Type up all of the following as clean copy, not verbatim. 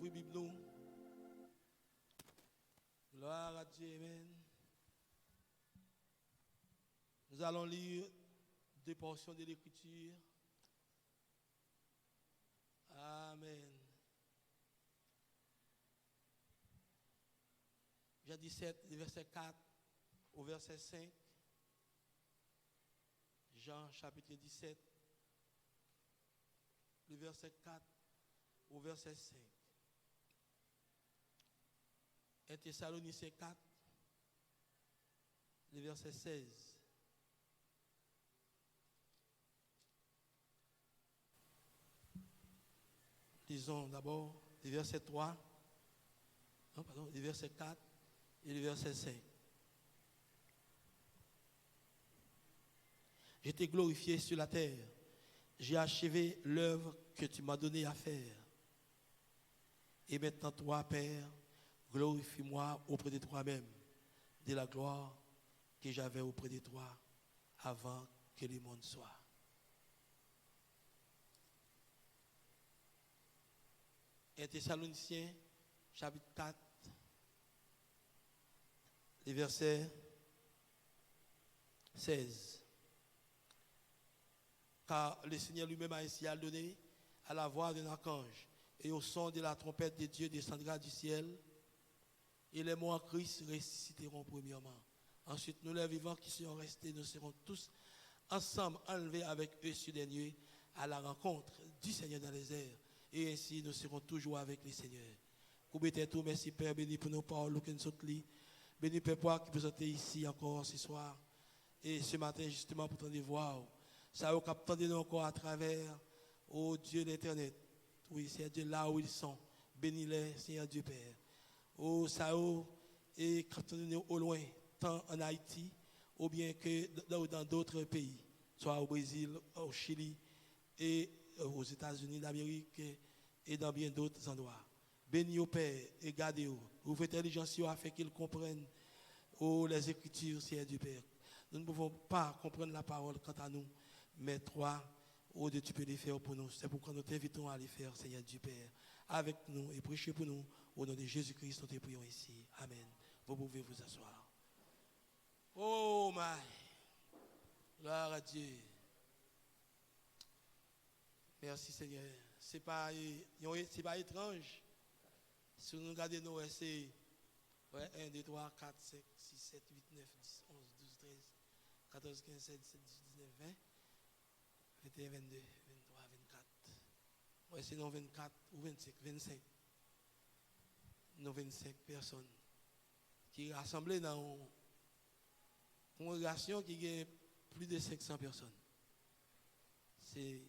Ouvrez Bible nous. Gloire à Dieu, amen. Nous allons lire deux portions de l'Écriture. Amen. Jean 17, verset 4 au verset 5. Jean chapitre 17, le verset 4 au verset 5. 1 Thessaloniciens 4, le verset 16. Lisons d'abord le verset 3, le verset 4 et le verset 5. Je t'ai glorifié sur la terre. J'ai achevé l'œuvre que tu m'as donné à faire. Et maintenant, toi, Père, glorifie-moi auprès de toi-même, de la gloire que j'avais auprès de toi avant que le monde soit. Un Thessaloniciens, chapitre 4, les versets 16. Car le Seigneur lui-même a ainsi ordonné à la voix d'un archange et au son de la trompette de Dieu descendra du ciel et les morts en Christ ressusciteront premièrement. Ensuite, nous les vivants qui seront restés, nous serons tous ensemble enlevés avec eux sur les nuées à la rencontre du Seigneur dans les airs. Et ainsi, nous serons toujours avec le Seigneur. Courbez tout, merci Père, béni pour nos paroles que nous sommes liés. Béni Père, pour qui présenter ici encore ce soir. Et ce matin, justement, pour t'en voir. Ça va capter nous encore à travers, oh Dieu l'Internet. Oui, c'est Dieu là où ils sont. Bénis-les, Seigneur Dieu Père. Oh, ça et capter nous au loin, tant en Haïti, ou bien que dans d'autres pays, soit au Brésil, au Chili, et aux États-Unis d'Amérique, et dans bien d'autres endroits. Bénis au Père et gardez-vous. Ouvrez l'intelligence afin qu'ils comprennent les Écritures, Seigneur Dieu Père. Nous ne pouvons pas comprendre la parole quant à nous, mais toi, Dieu, tu peux les faire pour nous. C'est pourquoi nous t'invitons à les faire, Seigneur Dieu Père, avec nous et prêcher pour nous. Au nom de Jésus-Christ, nous te prions ici. Amen. Vous pouvez vous asseoir. Oh my. Gloire à Dieu. Merci Seigneur. C'est pas étrange. Si nous regardons nos essais, 1, 2, 3, 4, 5, 6, 7, 8, 9, 10, 11, 12, 13, 14, 15, 16, 17, 18, 19, 20, 21, 22, 23, 24. Ouais, c'est non 24 ou 25, 25. Nos 25 personnes qui rassemblées dans une congrégation qui a plus de 500 personnes. C'est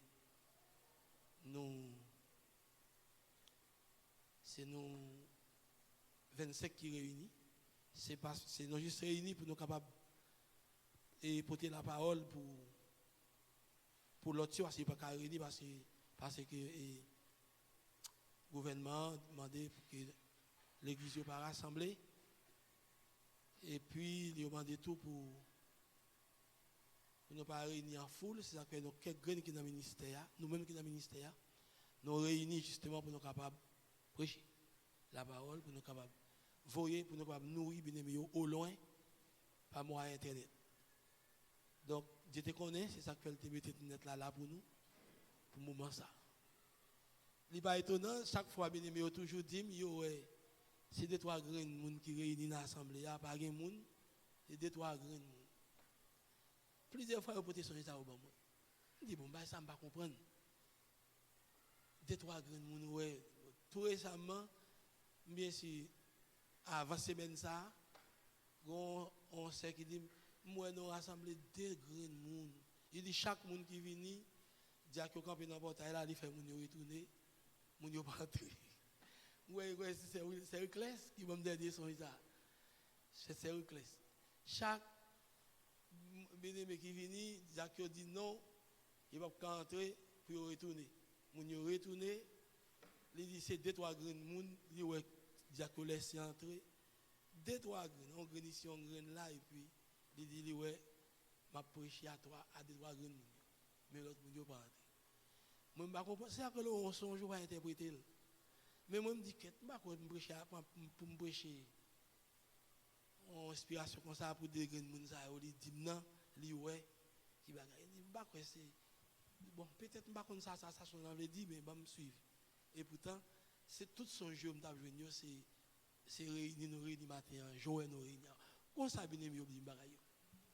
nous 25 qui réunis. C'est nous juste réunis pour nous capables et porter la parole pour l'autre, c'est pas qu'à réunir parce que le gouvernement a demandé pour que l'église soit pas rassemblée. Et puis, il a demandé tout pour ne pas réunir en foule. C'est ça que nous, quelques graines qui sont dans le ministère, nous-mêmes qui sont dans le ministère, nous réunis justement pour nous capables de prêcher la parole, pour nous capables de voyer, pour nous capables de nourrir bien au loin par moyen Internet. Donc, Dieu te connaît, c'est ça que tu mets Internet là pour nous, pour le moment ça. Ce n'est pas étonnant, chaque fois, bien aimé, toujours dit, c'est deux, trois graines qui réunissent dans l'assemblée, il n'y a pas de monde, c'est deux, trois graines. Plusieurs fois, vous pouvez changer ça au bon. Je dis, bon, ça ne va pas comprendre. Deux, trois graines, ouais. Tout récemment, bien sûr, avant semaine ça, on sait qu'il dit, moi, nous rassemblons deux graines. Il dit, chaque monde qui vient, dit que quand il est dans le portail, il fait mon retourner, mon pas entrer. Oui, c'est Euclès qui va me dire son ça. C'est Euclès. Chaque bien-aimé qui vient, Jacques dit non, il va pas entrer pour retourner. Mon retourner, il dit c'est deux trois graines moun, il dit ouais, Jacques laisse entrer. Deux trois graines, on graine ici, on graine là et puis il dit ouais, m'a prêché à toi à deux trois graines. Mais l'autre moun pas entrer. Moi pas comprendre, c'est que on songe va interpréter. Mais moi, je me dis que je ne peux pas pour me prêcher en inspiration comme ça pour des gens qui disent non, li ouais, qui bagaille. Bon, peut-être que je ne sais pas ça, ça veut dire, mais je me suivre. Et pourtant, c'est tout son jeu, c'est réunir matin, jouer nos réunions. Comment ça, bien aimé, il bagaille.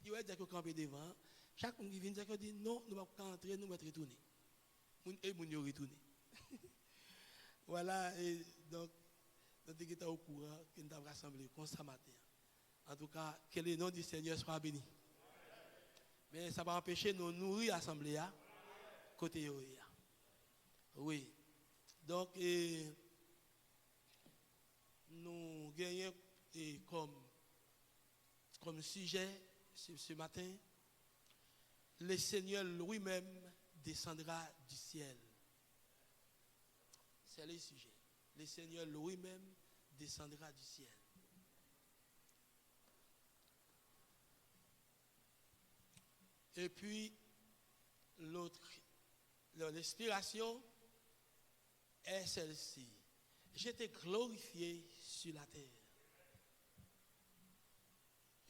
Il va dire que camper devant, chaque monde qui vient dire que dit non, nous ne pouvons pas entrer, nous allons retourner. Et nous allons retourner. Voilà, et donc, nous sommes au courant que nous avons rassemblé comme ça matin. En tout cas, que le nom du Seigneur soit béni. Mais ça va empêcher de nous nourrir l'assemblée côté Yoéa. Oui. Donc, nous gagnons comme sujet ce matin, le Seigneur lui-même descendra du ciel. C'est le sujet. Le Seigneur lui-même descendra du ciel. Et puis, l'inspiration est celle-ci. Je t'ai glorifié sur la terre.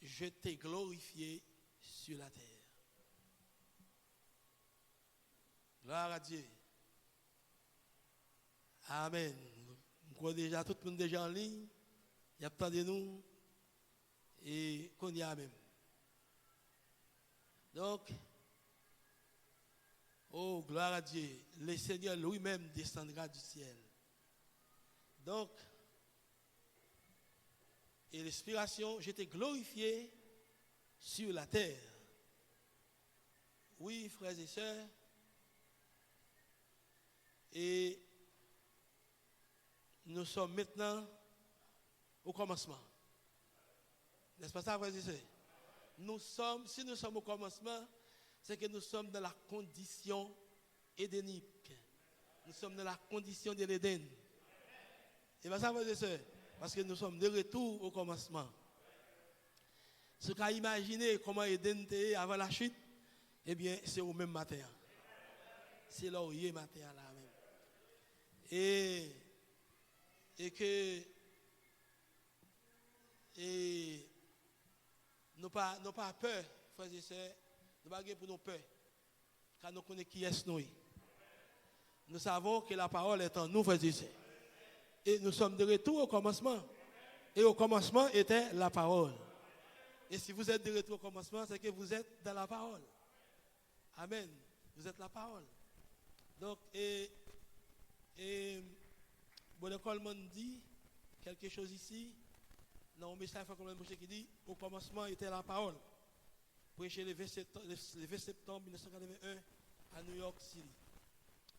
Je t'ai glorifié sur la terre. Gloire à Dieu. Amen. Nous croyons déjà, tout le monde déjà en ligne. Il y a pas de nous. Et qu'on y a même. Donc, oh, gloire à Dieu. Le Seigneur lui-même descendra du ciel. Donc, et l'inspiration, j'étais glorifié sur la terre. Oui, frères et sœurs. Et nous sommes maintenant au commencement. N'est-ce pas ça, frères et sœurs? Si nous sommes au commencement, c'est que nous sommes dans la condition édénique. Nous sommes dans la condition de l'Éden. C'est pas ça, frères et sœurs? Parce que nous sommes de retour au commencement. Ce qu'a imaginé comment Éden était avant la chute, eh bien, c'est au même matin. C'est là où il est matin là même. Et nous pas peur, frères et sœurs, nous pas pour nous peur, car nous connaissons qui est nous. Nous savons que la parole est en nous, frères et sœurs. Et nous sommes de retour au commencement. Et au commencement était la parole. Et si vous êtes de retour au commencement, c'est que vous êtes dans la parole. Amen. Vous êtes la parole. Donc, Bonne Coleman dit quelque chose ici. Dans un message qui dit au commencement était la parole. Prêché le 20 septembre 1981 à New York City.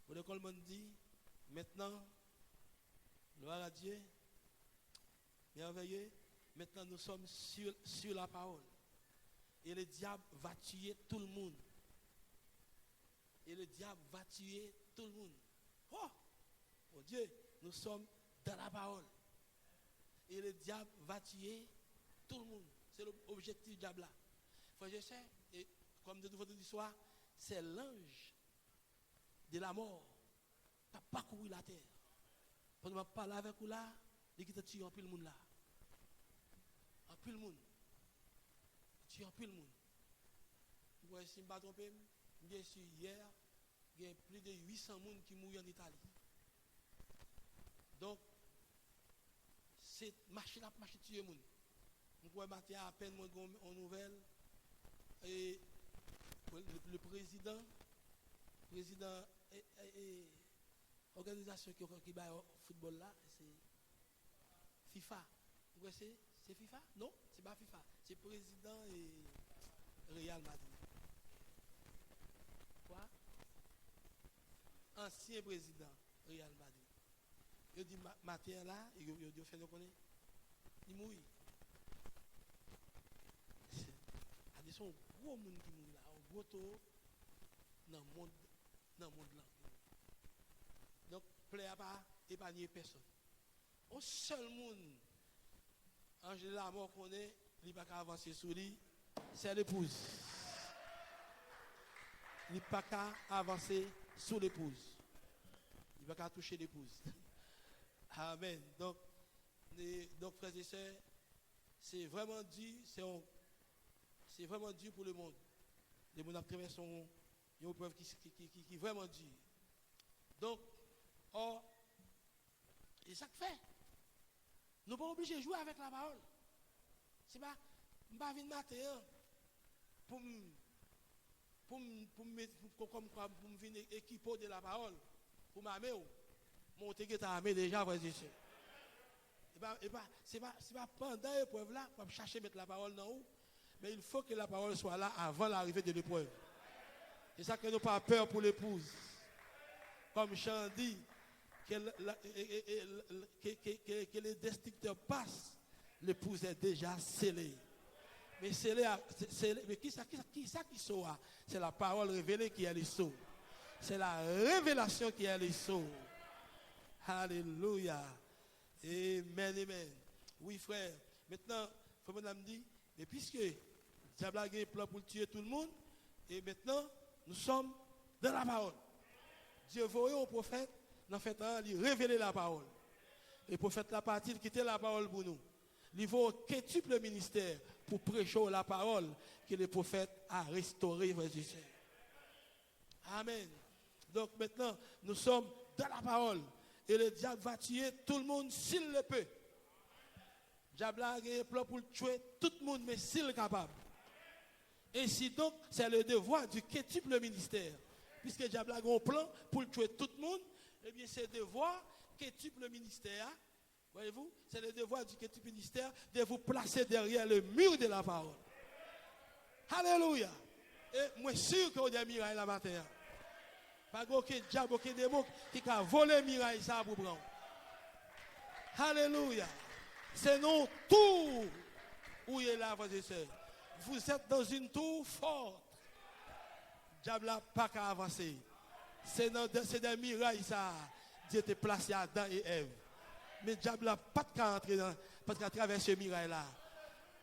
Bonne Coleman dit maintenant, gloire à Dieu, merveilleux, maintenant nous sommes sur la parole. Et le diable va tuer tout le monde. Et le diable va tuer tout le monde. Oh, mon Dieu, nous sommes dans la parole. Et le diable va tuer tout le monde. C'est l'objectif du diable là. Frère, je sais, et comme de nouveau l'histoire, c'est l'ange de la mort qui a parcouru la terre. Pendant que je parle avec vous là, il qui t'a tué en plus le monde là. En plus le monde. Tu en plus le monde. Vous voyez, si je ne me trompe pas, bien sûr, hier, il y a plus de 800 personnes qui mourent en Italie. Donc, cette machine à tuer les gens. Vous voyez, matin, à peine en nouvelle, et le président, organisation qui bat au football là, c'est FIFA. Vous voyez, c'est FIFA? Non, c'est pas FIFA. C'est président et Real Madrid. Quoi? Ancien président Real Madrid. Il dit matin là, il fait nous connaître. Il mourit. Il y a un gros monde qui mourit là, un gros taux dans le monde là. Donc, plaît à pas épargner personne. Au seul monde, Angèle la mort qu'on est, il n'a pas qu'à avancer sur lui, c'est l'épouse. Il n'a pas qu'à avancer sur l'épouse. Il n'a pas qu'à toucher l'épouse. Amen. Donc frères et sœurs, c'est vraiment dit, c'est vraiment dit pour le monde. Les gens qui traversent une preuve qui vraiment dit. Donc, et ça que fait. Nous ne sommes pas obligés de jouer avec la parole. C'est pas, je ne vais pas venir matin pour me venir équiper de la parole, pour m'amener. Mon tégué t'a amené déjà, frère et sœur. C'est pas pendant l'épreuve là, pour chercher à mettre la parole dans où, mais il faut que la parole soit là avant l'arrivée de l'épreuve. C'est ça que nous n'avons pas peur pour l'épouse. Comme Jean dit, que les destructeurs passent, l'épouse est déjà scellée. Mais mais qui sauve? C'est la parole révélée qui est les sauve. C'est la révélation qui est les sauve. Alléluia. Amen, amen. Oui, frère. Maintenant, il faut me dire, mais puisque diable a un plan pour tuer tout le monde, et maintenant, nous sommes dans la parole. Dieu voyait au prophète, dans fait il révéler la parole. Et le prophète la partie, il quitter la parole pour nous. Il faut quintuple ministère pour prêcher la parole que le prophète a restauré, frères et sœurs. Amen. Donc maintenant, nous sommes dans la parole. Et le diable va tuer tout le monde s'il le peut. Le diable a un plan pour tuer tout le monde, mais s'il est capable. Ainsi donc, c'est le devoir du quintuple ministère. Puisque le diable a un plan pour tuer tout le monde, eh bien c'est le devoir quintuple ministère. Voyez-vous, c'est le devoir du quintuple ministère de vous placer derrière le mur de la parole. Alléluia. Et moi, sûr qu'il y a des miracles la matin. Pas aucun diable, aucun démon qui a volé miraille ça pour prendre. Alléluia. C'est non tour où il est là, frères et sœurs. Vous êtes dans une tour forte. Diable n'a pas qu'à avancer. C'est des mirailles ça. Dieu était placé à Adam et Ève. Mais diable n'a pas qu'à entrer dans, pas qu'à traverser ce miraille là.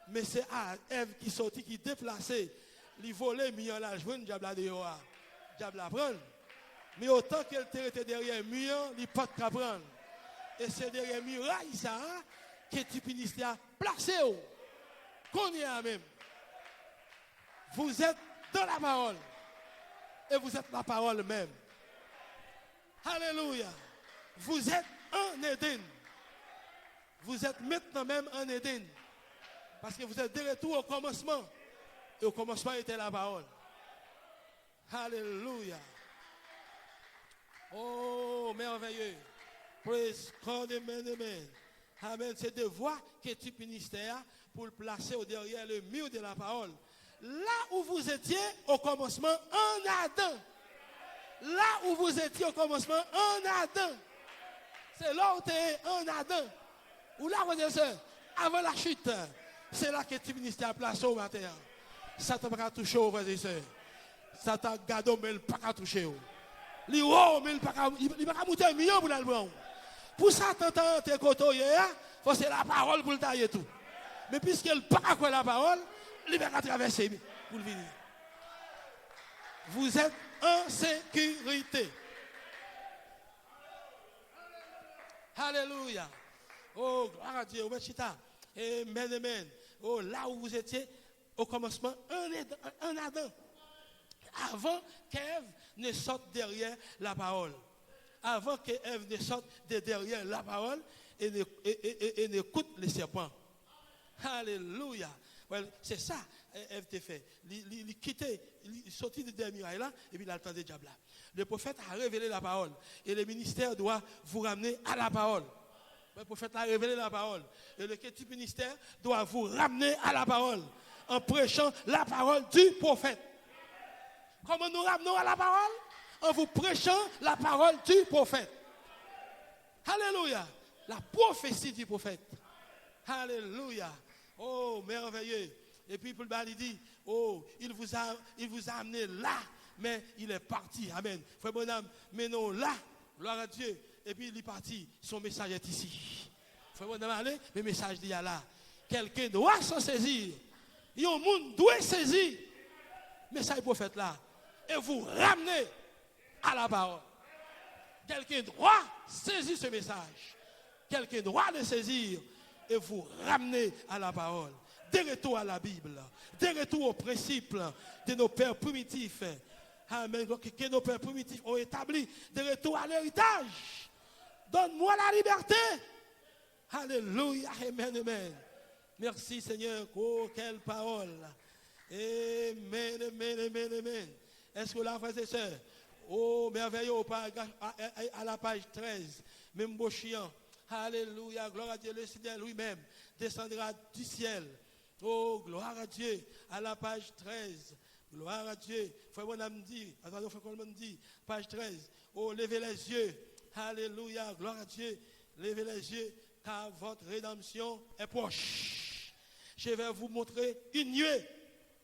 Mais c'est Ève qui sortit, qui déplacé. Il volait miraille là, je diable à dehors. Diable à prendre. Mais autant qu'elle était derrière le mur, il n'y a pas de prendre. Et c'est derrière le muraille, ça, que tu finis à placer. Qu'on y a même. Vous êtes dans la parole. Et vous êtes la parole même. Alléluia. Vous êtes en Éden. Vous êtes maintenant même en Éden. Parce que vous êtes de retour au commencement. Et au commencement était la parole. Alléluia. Oh, merveilleux. Praise God, amen, amen. Amen. C'est de voir que tu ministère pour le placer derrière le mur de la parole. Là où vous étiez au commencement en Adam. Là où vous étiez au commencement en Adam. C'est là où tu es en Adam. Ou là, vous êtes avant la chute. C'est là que tu ministère placé au matin. Ça ne t'a pas touché au frère et sœurs. Ça t'a gardé, mais il ne pas touché. Il ne peut pas monter un million pour l'album. Pour ça, t'entends tes coteaux, faut c'est la parole pour le tailler tout. Mais puisqu'il ne peut pas la parole, il va traverser pour le venir. Vous êtes en sécurité. Alléluia. Oh, gloire à Dieu. Amen, amen. Oh, là où vous étiez, au commencement, un Adam. Avant qu'Ève ne sorte derrière la parole. Avant qu'Ève ne sorte de derrière la parole et n'écoute les serpents. Alléluia. Well, c'est ça, Ève t'a fait. Il quittait, il sortit de derrière là et puis il a entendu le diable là. Le prophète a révélé la parole. Et le ministère doit vous ramener à la parole. Le prophète a révélé la parole. Et le petit ministère doit vous ramener à la parole. En prêchant la parole du prophète. Comment nous ramenons à la parole? En vous prêchant la parole du prophète. Alléluia. La prophétie du prophète. Alléluia. Oh, merveilleux. Et puis, Paul il dit, oh, il vous a amené là, mais il est parti. Amen. Frère Bonhomme, mais non là. Gloire à Dieu. Et puis, il est parti. Son message est ici. Frère Bonhomme, allez, le message dit là. Quelqu'un doit s'en saisir. Il y a un monde doit saisir. Message prophète là. Et vous ramenez à la parole. Quelqu'un doit saisir ce message. quelqu'un doit le saisir et vous ramener à la parole. De retour à la Bible, de retour aux principes de nos pères primitifs. Amen. Que nos pères primitifs ont établi, de retour à l'héritage. Donne-moi la liberté. Alléluia. Amen. Amen. Merci Seigneur. Oh, quelle parole. Amen. Amen. Amen. Amen. Est-ce que là, frères et sœurs, oh, merveilleux, à la page 13, même beau chien. Alléluia. Gloire à Dieu. Le Seigneur lui-même descendra du ciel. Oh, gloire à Dieu. À la page 13. Gloire à Dieu. Frère Bonhomme dit, attendez, frère Coleman dit, page 13. Oh, levez les yeux. Alléluia. Gloire à Dieu. Levez les yeux, car votre rédemption est proche. Je vais vous montrer une nuée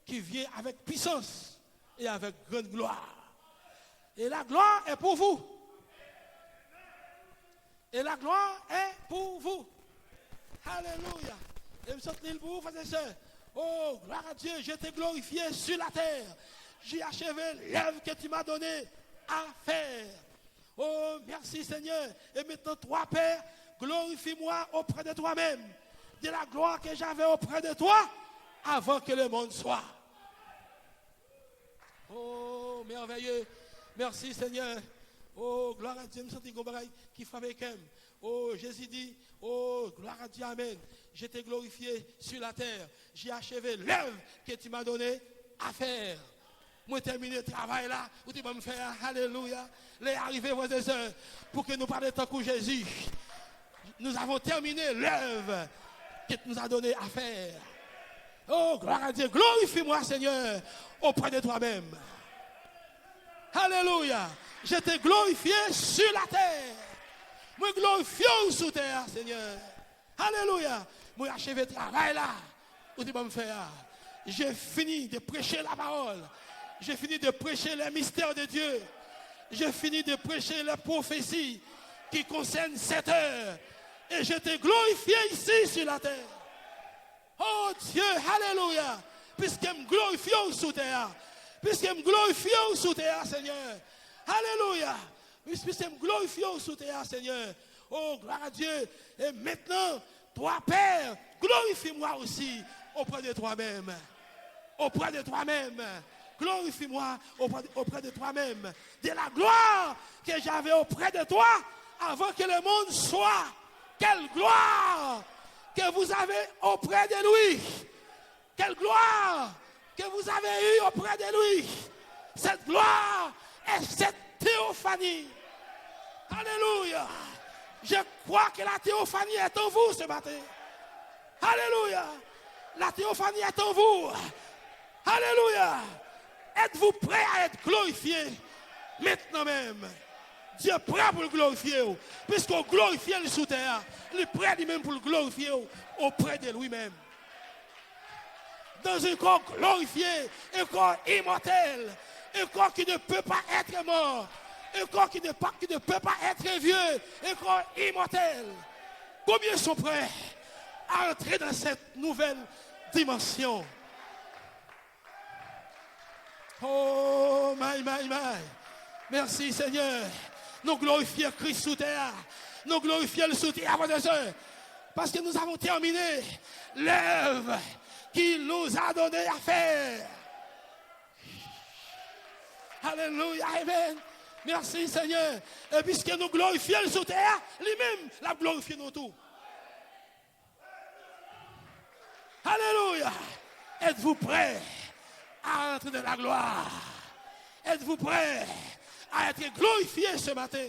qui vient avec puissance et avec grande gloire. Et la gloire est pour vous. Et la gloire est pour vous. Alléluia. Et me sens l'île pour vous, frères et sœurs. Oh, gloire à Dieu, je t'ai glorifié sur la terre. J'ai achevé l'œuvre que tu m'as donnée à faire. Oh, merci Seigneur. Et maintenant, toi, Père, glorifie-moi auprès de toi-même. De la gloire que j'avais auprès de toi avant que le monde soit. Oh, merveilleux. Merci Seigneur. Oh, gloire à Dieu. Je me sens qui frappe avec elle. Oh, Jésus dit, oh, gloire à Dieu, amen. Je t'ai glorifié sur la terre. J'ai achevé l'œuvre que tu m'as donnée à faire. Moi, terminé le travail là, où tu vas me faire, alléluia. Les arrivés, vos sœurs, pour que nous parlions tant que Jésus. Nous avons terminé l'œuvre que tu nous as donnée à faire. Oh, gloire à Dieu. Glorifie-moi, Seigneur, auprès de toi-même. Alléluia. Je t'ai glorifié sur la terre. Moi, glorifié sous terre, Seigneur. Alléluia. Moi, achevé le travail là. Où tu vas me faire? J'ai fini de prêcher la parole. J'ai fini de prêcher les mystères de Dieu. J'ai fini de prêcher les prophéties qui concernent cette heure. Et je t'ai glorifié ici sur la terre. Oh Dieu, alléluia. Puisqu'il me glorifie sous terre. Puisqu'il me glorifie sous terre, Seigneur. Alléluia. Puisqu'il me glorifie sous terre, Seigneur. Oh, gloire à Dieu. Et maintenant, toi, Père, glorifie-moi aussi auprès de toi-même. Auprès de toi-même. Glorifie-moi auprès de toi-même. De la gloire que j'avais auprès de toi avant que le monde soit. Quelle gloire que vous avez auprès de lui. Quelle gloire que vous avez eue auprès de lui. Cette gloire est cette théophanie. Alléluia. Je crois que la théophanie est en vous ce matin. Alléluia. La théophanie est en vous. Alléluia. Êtes-vous prêts à être glorifiés maintenant même? Dieu est prêt pour le glorifier. Puisqu'on glorifie le sous terre, il est prêt lui-même pour le glorifier auprès de lui-même. Dans un corps glorifié, un corps immortel, un corps qui ne peut pas être mort, un corps qui ne peut pas être vieux, un corps immortel. Combien sont prêts à entrer dans cette nouvelle dimension? Oh, my. Merci Seigneur. Nous glorifions Christ sous terre. Nous glorifions le sous terre, frères et sœurs. Parce que nous avons terminé l'œuvre qu'il nous a donné à faire. Alléluia, amen. Merci Seigneur. Et puisque nous glorifions le sous terre, lui-même l'a glorifié nous tous. Alléluia. Êtes-vous prêts à entrer dans la gloire? Êtes-vous prêts à être glorifiés ce matin?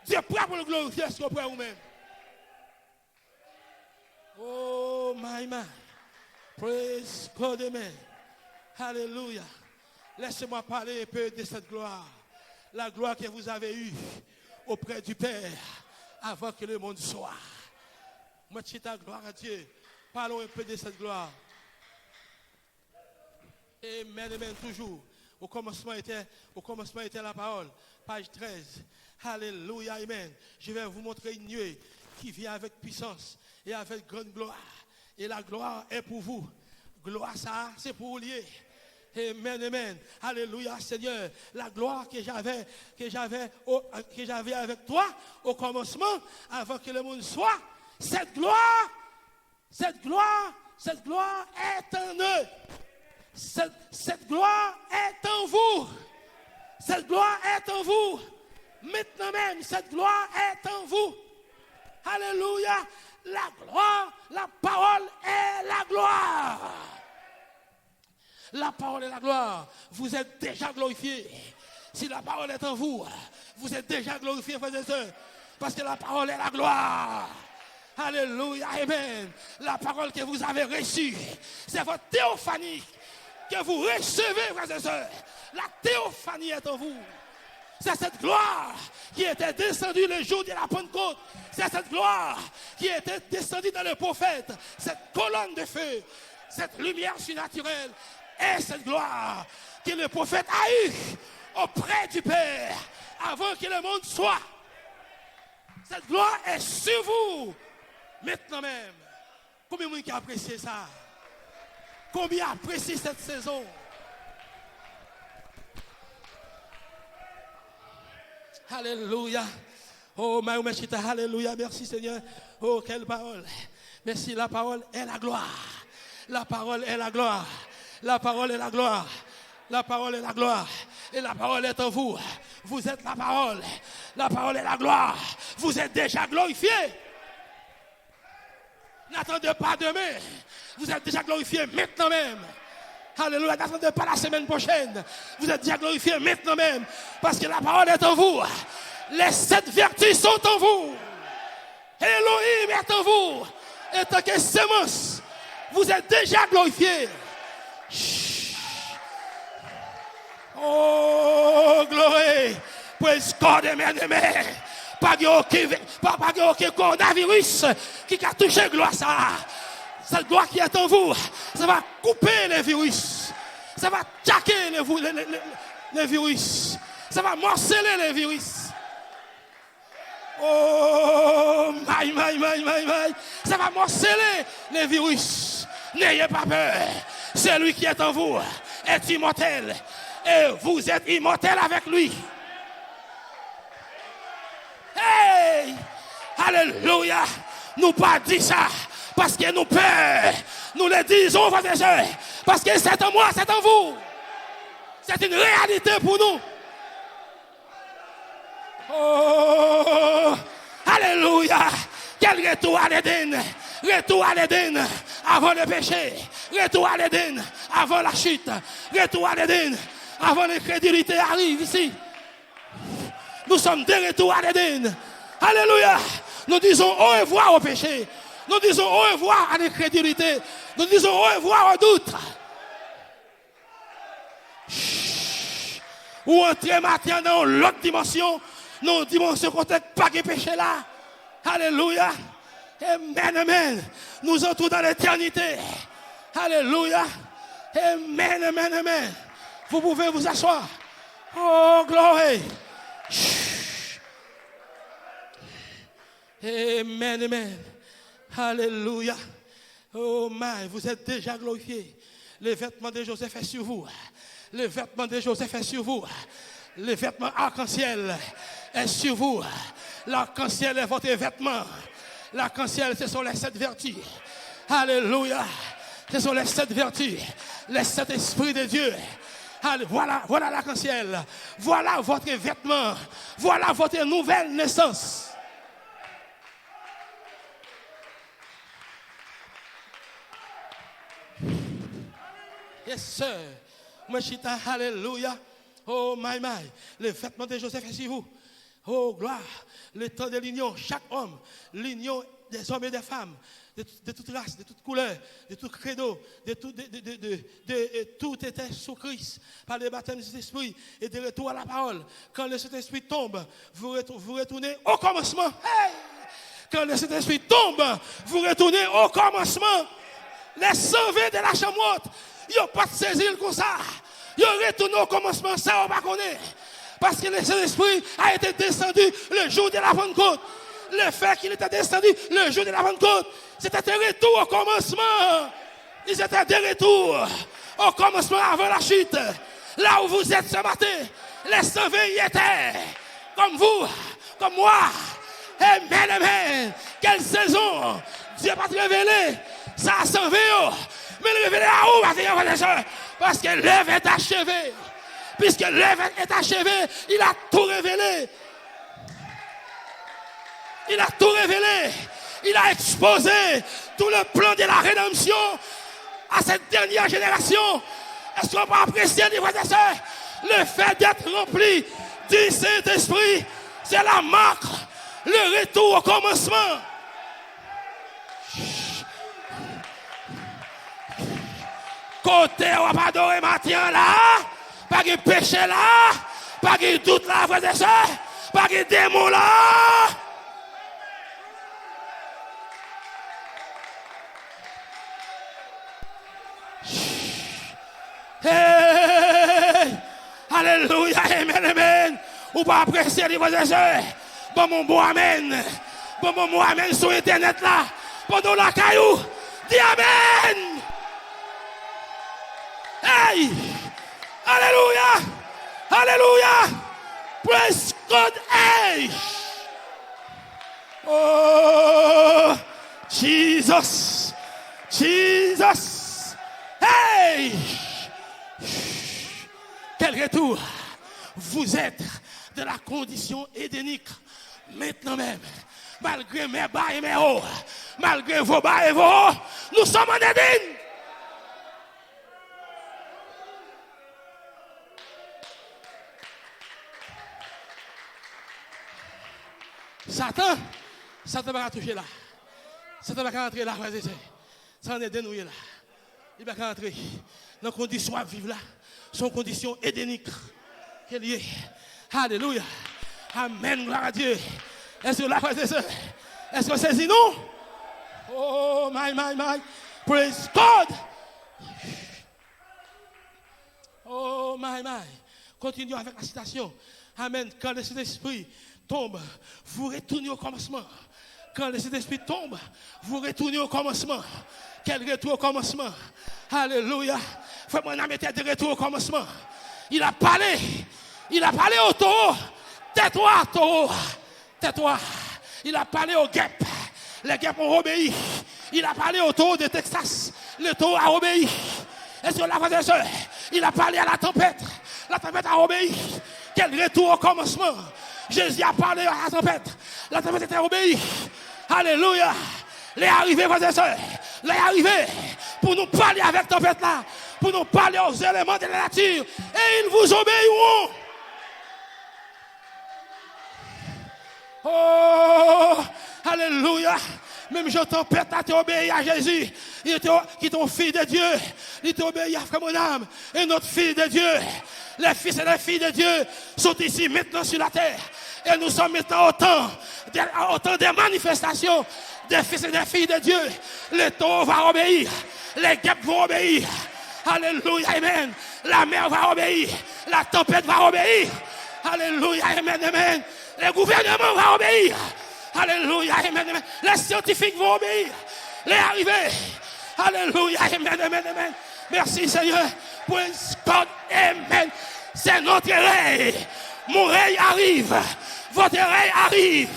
Dieu est prêt pour le glorifier, est-ce que vous êtes prêts vous-même? Oh my. Praise God, amen. Alléluia. Laissez-moi parler un peu de cette gloire. La gloire que vous avez eue auprès du Père avant que le monde soit. Moi, ta gloire à Dieu. Parlons un peu de cette gloire. Amen, amen, toujours. Au commencement était la parole. Page 13. Alléluia, amen. Je vais vous montrer une nuée qui vient avec puissance et avec grande gloire. Et la gloire est pour vous. Gloire, ça, c'est pour vous lier. Amen, amen. Alléluia, Seigneur. La gloire que j'avais avec toi au commencement, avant que le monde soit, cette gloire est en eux. Cette gloire est en vous. Cette gloire est en vous. Maintenant même, cette gloire est en vous. Alléluia. La gloire, la parole est la gloire. La parole est la gloire. Vous êtes déjà glorifiés. Si la parole est en vous, vous êtes déjà glorifiés, frères et sœurs. Parce que la parole est la gloire. Alléluia, amen. La parole que vous avez reçue, c'est votre théophanie que vous recevez, frères et sœurs. La théophanie est en vous. C'est cette gloire qui était descendue le jour de la Pentecôte. C'est cette gloire qui était descendue dans le prophète. Cette colonne de feu, cette lumière surnaturelle est cette gloire que le prophète a eue auprès du Père avant que le monde soit. Cette gloire est sur vous maintenant même. Combien de monde qui a apprécié ça? Combien apprécie cette saison? Alléluia. Oh, Maïoumechita, alléluia. Merci Seigneur. Oh, quelle parole. Merci, la parole est la gloire. La parole est la gloire. La parole est la gloire. La parole est la gloire. Et la parole est en vous. Vous êtes la parole. La parole est la gloire. Vous êtes déjà glorifiés. N'attendez pas demain. Vous êtes déjà glorifiés maintenant même. Alléluia. N'attendez pas la semaine prochaine. Vous êtes déjà glorifiés maintenant même. Parce que la parole est en vous. Les 7 vertus sont en vous. Elohim est en vous. Et tant que sémence, vous êtes déjà glorifiés. Oh, gloire. Praise God, amen, amen. Pas de aucun coronavirus qui a touché gloire ça. Cette gloire qui est en vous, ça va couper les virus. Ça va attaquer les virus. Ça va morceler les virus. Oh, my. Ça va morceler les virus. N'ayez pas peur. Celui qui est en vous est immortel. Et vous êtes immortel avec lui. Hey! Alléluia! Nous pas dit ça parce que nous peur. Nous le disons, frères et sœurs, parce que c'est en moi, c'est en vous. C'est une réalité pour nous. Oh! Alléluia! Quel retour à l'Éden! Retour à l'Éden avant le péché. Retour à l'Éden avant la chute. Retour à l'Éden avant l'incrédulité arrive ici. Nous sommes de retour à l'Éden. Alléluia. Nous disons au revoir au péché. Nous disons au revoir à l'incrédulité. Nous disons au revoir au doute. Ou entrer maintenant dans l'autre dimension. Nos dimensions côté pas de péché là. Alléluia. Amen, amen. Nous entrons dans l'éternité. Alléluia. Amen, amen, amen. Vous pouvez vous asseoir. Oh, gloire. Amen, amen. Alléluia. Oh, my, vous êtes déjà glorifiés. Le vêtement de Joseph est sur vous. Le vêtement de Joseph est sur vous. Le vêtement arc-en-ciel est sur vous. L'arc-en-ciel est votre vêtement. L'arc-en-ciel, ce sont les 7 vertus. Alléluia. Ce sont les 7 vertus. Les 7 esprits de Dieu. Voilà l'arc-en-ciel. Voilà votre vêtement. Voilà votre nouvelle naissance. Yes, sir. Machita, alléluia. Oh, my. Le vêtement de Joseph est sur vous. Oh, gloire. Le temps de l'union. Chaque homme. L'union des hommes et des femmes. De toute race, de toute couleur, de tout credo, tout était sous Christ par le baptême du Saint-Esprit et de retour à la parole. Quand le Saint-Esprit tombe, vous retournez au commencement. Hey! Quand le Saint-Esprit tombe, vous retournez au commencement. Les sauvés de la chambre haute, ils n'ont pas de saisir comme ça. Ils retournent au commencement, ça on va connaître. Parce que le Saint-Esprit a été descendu le jour de la Pentecôte. Le fait qu'il était descendu le jour de la Pentecôte, c'était un retour au commencement. Ils étaient de retour au commencement avant la chute, là où vous êtes ce matin, les sauvés y étaient, comme vous, comme moi. Amen, amen. Quelle saison Dieu va te révéler, ça a sauvé, mais le révéler à où, parce que l'œuvre est achevée. Puisque l'œuvre est achevée, il a tout révélé. Il a tout révélé. Il a exposé tout le plan de la rédemption à cette dernière génération. Est-ce qu'on peut apprécier, les frères et sœurs, le fait d'être rempli du Saint-Esprit, c'est la marque, le retour au commencement. Côté, on va pas adorer matin là, pas de péché là, pas de doute là, frères et sœurs, pas de démon là. Hey! Alléluia, amen, amen. Ou pas apprécier les frères et sœurs. Bon mon bon amen. Bon mon bon amen sur internet là. Pendant la caillou. Dis amen. Hey! Alléluia. Alléluia. Praise God. Hey! Oh, Jesus. Jesus. Hey! Quel retour! Vous êtes de la condition édénique maintenant même. Malgré mes bas et mes hauts, malgré vos bas et vos hauts, nous sommes en Éden. Satan va toucher là. Satan va rentrer là, frères et sœurs. Ça en est dénoué là. Il va rentrer dans les conditions à vivre là. Son condition édénique. Qu'elle y est. Alléluia. Amen. Gloire à Dieu. Est-ce que la frères et sœurs, est-ce que c'est nous? Oh, my. Praise God. Oh, my. Continuons avec la citation. Amen. Quand le Saint-Esprit tombe, vous retournez au commencement. Quand le Saint-Esprit tombe, vous retournez au commencement. Quel retour au commencement? Alléluia. Frère, mon âme était de retour au commencement. Il a parlé au taureau. Tais-toi, taureau. Tais-toi. Il a parlé aux guêpes. Les guêpes ont obéi. Il a parlé au taureau de Texas. Le taureau a obéi. Est-ce que la frère et sœur, il a parlé à la tempête. La tempête a obéi. Quel retour au commencement? Jésus a parlé à la tempête. La tempête était obéie. Alléluia. Les arrivés, frères et sœurs. Les arrivés pour nous parler avec la tempête là. Pour nous parler aux éléments de la nature. Et ils vous obéiront. Oh, alléluia. Même Jean tempête a obéi à Jésus. Qui est ton fils de Dieu. Il t'a obéi à frère mon âme. Et notre fils de Dieu. Les fils et les filles de Dieu sont ici maintenant sur la terre. Et nous sommes maintenant au temps des manifestations des fils et des filles de Dieu. Les taureaux vont obéir. Les guêpes vont obéir. Alléluia, amen. La mer va obéir. La tempête va obéir. Alléluia, amen. Les gouvernements vont obéir. Alléluia, amen. Les scientifiques vont obéir. Les arrivés. Alléluia, amen. Merci Seigneur. Praise God, amen. C'est notre règne. Mon règne arrive. Votre règne arrive.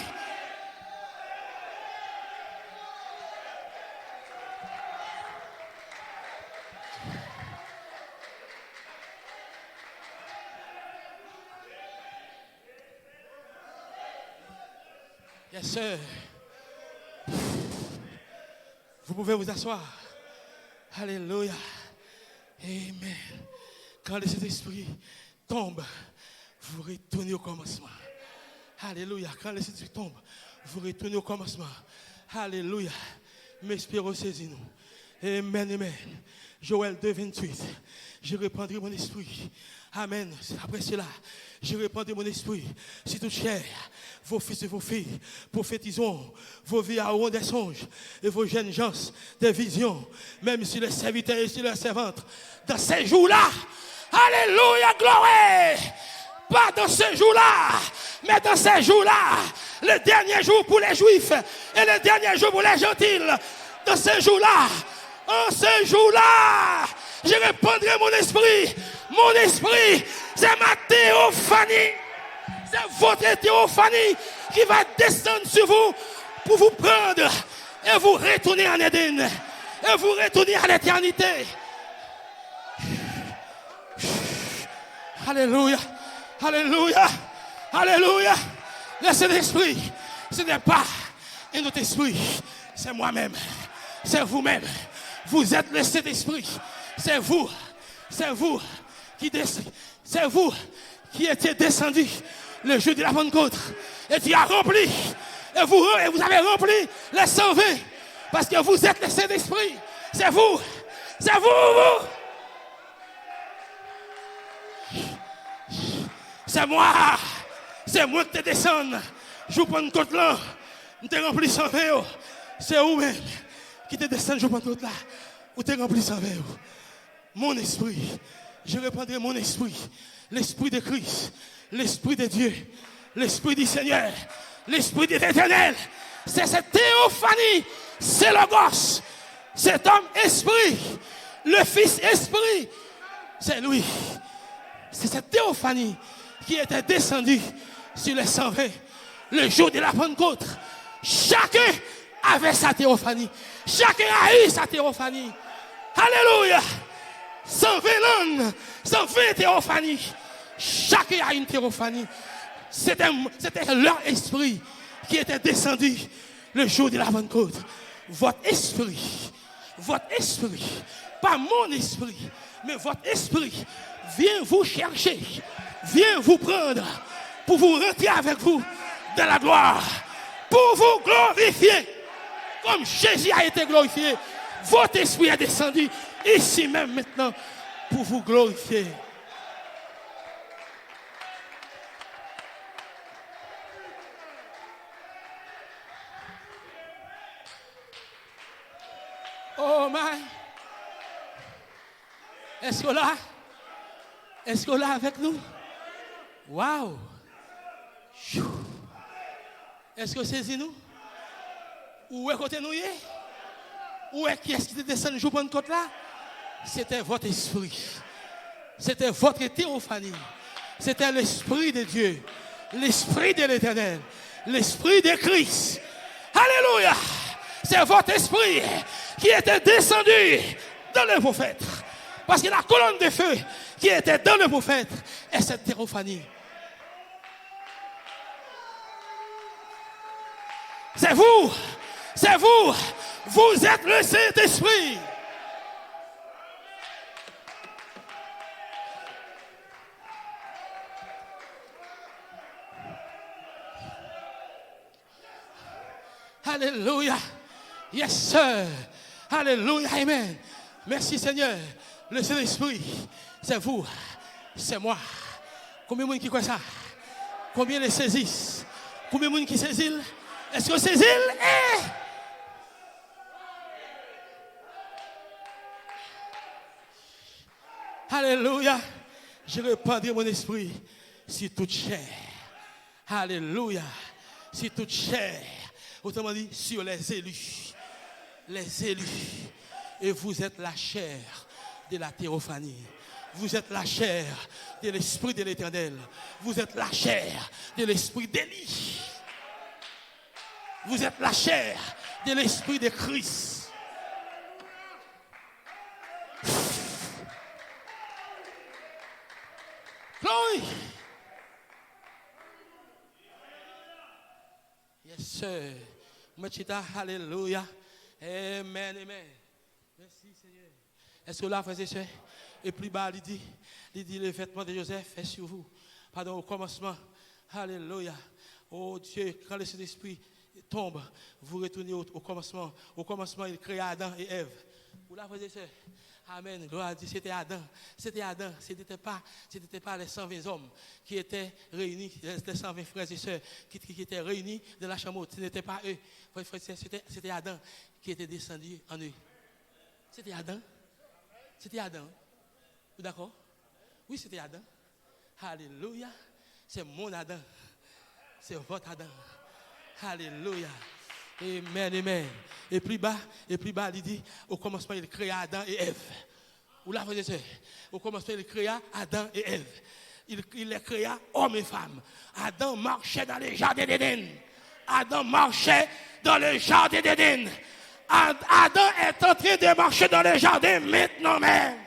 Yes, sir. Vous pouvez vous asseoir. Alléluia. Amen. Quand le Saint-Esprit tombe, vous retournez au commencement. Alléluia. Quand le Saint-Esprit tombe, vous retournez au commencement. Alléluia. M'espérons saisir nous. Amen. Joël 2, 28. Je répandrai mon esprit. Amen. Après cela, je répandrai mon esprit. Si toute chair, vos fils et vos filles prophétiseront, vos vies auront des songes et vos jeunes gens des visions, même si les serviteurs et si les servantes. Dans ces jours-là, alléluia, gloire. Pas dans ces jours-là, mais dans ces jours-là, le dernier jour pour les juifs et le dernier jour pour les gentils. Dans ces jours-là, en ces jours-là, Je répandrai mon esprit. Mon esprit, c'est ma théophanie. C'est votre théophanie qui va descendre sur vous pour vous prendre et vous retourner en Éden. Et vous retourner à l'éternité. Alléluia. Alléluia. Alléluia. Le Saint-Esprit, ce n'est pas un autre esprit. C'est moi-même. C'est vous-même. Vous êtes le Saint-Esprit. C'est vous. C'est vous qui descendez. C'est vous qui étiez descendu le jour de la Pentecôte. Et qui a rempli. Et vous avez rempli les 120. Parce que vous êtes le Saint-Esprit. C'est vous. C'est vous. C'est moi. C'est moi qui te descends. Je prends une côte là. Je te remplis 120. C'est vous-même qui te descend. Je prends une côte là. Vous te remplis 120. Mon esprit. Je reprendrai mon esprit. L'esprit de Christ. L'esprit de Dieu. L'esprit du Seigneur. L'esprit de l'Éternel. C'est cette théophanie. C'est le gosse. Cet homme esprit. Le fils esprit. C'est lui. C'est cette théophanie qui était descendue sur les 120 le jour de la Pentecôte. Chacun avait sa théophanie. Chacun a eu sa théophanie. Alléluia. 120 langues, 120 théophanies. Chacun a une théophanie. C'était leur esprit qui était descendu le jour de la Pentecôte. Votre esprit, pas mon esprit, mais votre esprit vient vous chercher, vient vous prendre pour vous rentrer avec vous dans la gloire, pour vous glorifier, comme Jésus a été glorifié. Votre esprit est descendu ici même maintenant pour vous glorifier. Oh my! Est-ce que là? Est-ce que là avec nous? Wow! Est-ce que c'est nous? Où est côté nous? Où est qui est-ce qui te descend le jour de côte là? C'était votre esprit. C'était votre théophanie. C'était l'esprit de Dieu. L'esprit de l'Éternel. L'esprit de Christ. Alléluia! C'est votre esprit qui était descendu dans le prophète. Parce que la colonne de feu qui était dans le prophète est cette théophanie. C'est vous. C'est vous. Vous êtes le Saint-Esprit. Alléluia. Yes, sir. Alléluia. Amen. Merci, Seigneur. Le Saint-Esprit, c'est vous. C'est moi. Combien de monde qui croit ça? Combien les saisissent? Combien de monde qui saisissent? Est-ce que saisissent? Alléluia. Je répandrai mon esprit sur toute chair. Alléluia. Sur toute chair. Autrement dit, sur les élus. Les élus. Et vous êtes la chair de la théophanie. Vous êtes la chair de l'esprit de l'Éternel. Vous êtes la chair de l'esprit d'Élie. Vous êtes la chair de l'esprit de Christ. Glory. Yes, sir. Machita, hallelujah. Amen, amen. Merci, Seigneur. Est-ce que là, frères et sœurs, et plus bas, il dit, le vêtement de Joseph est sur vous. Pardon, au commencement. Alléluia. Oh Dieu, quand le Saint-Esprit tombe, vous retournez au commencement. Au commencement, il créa Adam et Ève. Vous là, frères et sœurs. Amen. Gloire à Dieu. C'était Adam. C'était Adam. Ce n'était pas les 120 hommes qui étaient réunis, les 120 frères et sœurs qui étaient réunis dans la chambre. Ce n'était pas eux. C'était Adam qui était descendu en eux. C'était Adam. C'était Adam. Vous d'accord? Oui, c'était Adam. Alléluia. C'est mon Adam. C'est votre Adam. Alléluia. Amen, amen. Et plus bas, il dit, au commencement, il créa Adam et Ève. Ou la frère, au commencement, il créa Adam et Ève. Il les créa hommes et femmes. Adam marchait dans les jardins d'Éden. Adam marchait dans le jardin d'Éden. Adam est en train de marcher dans le jardin maintenant même.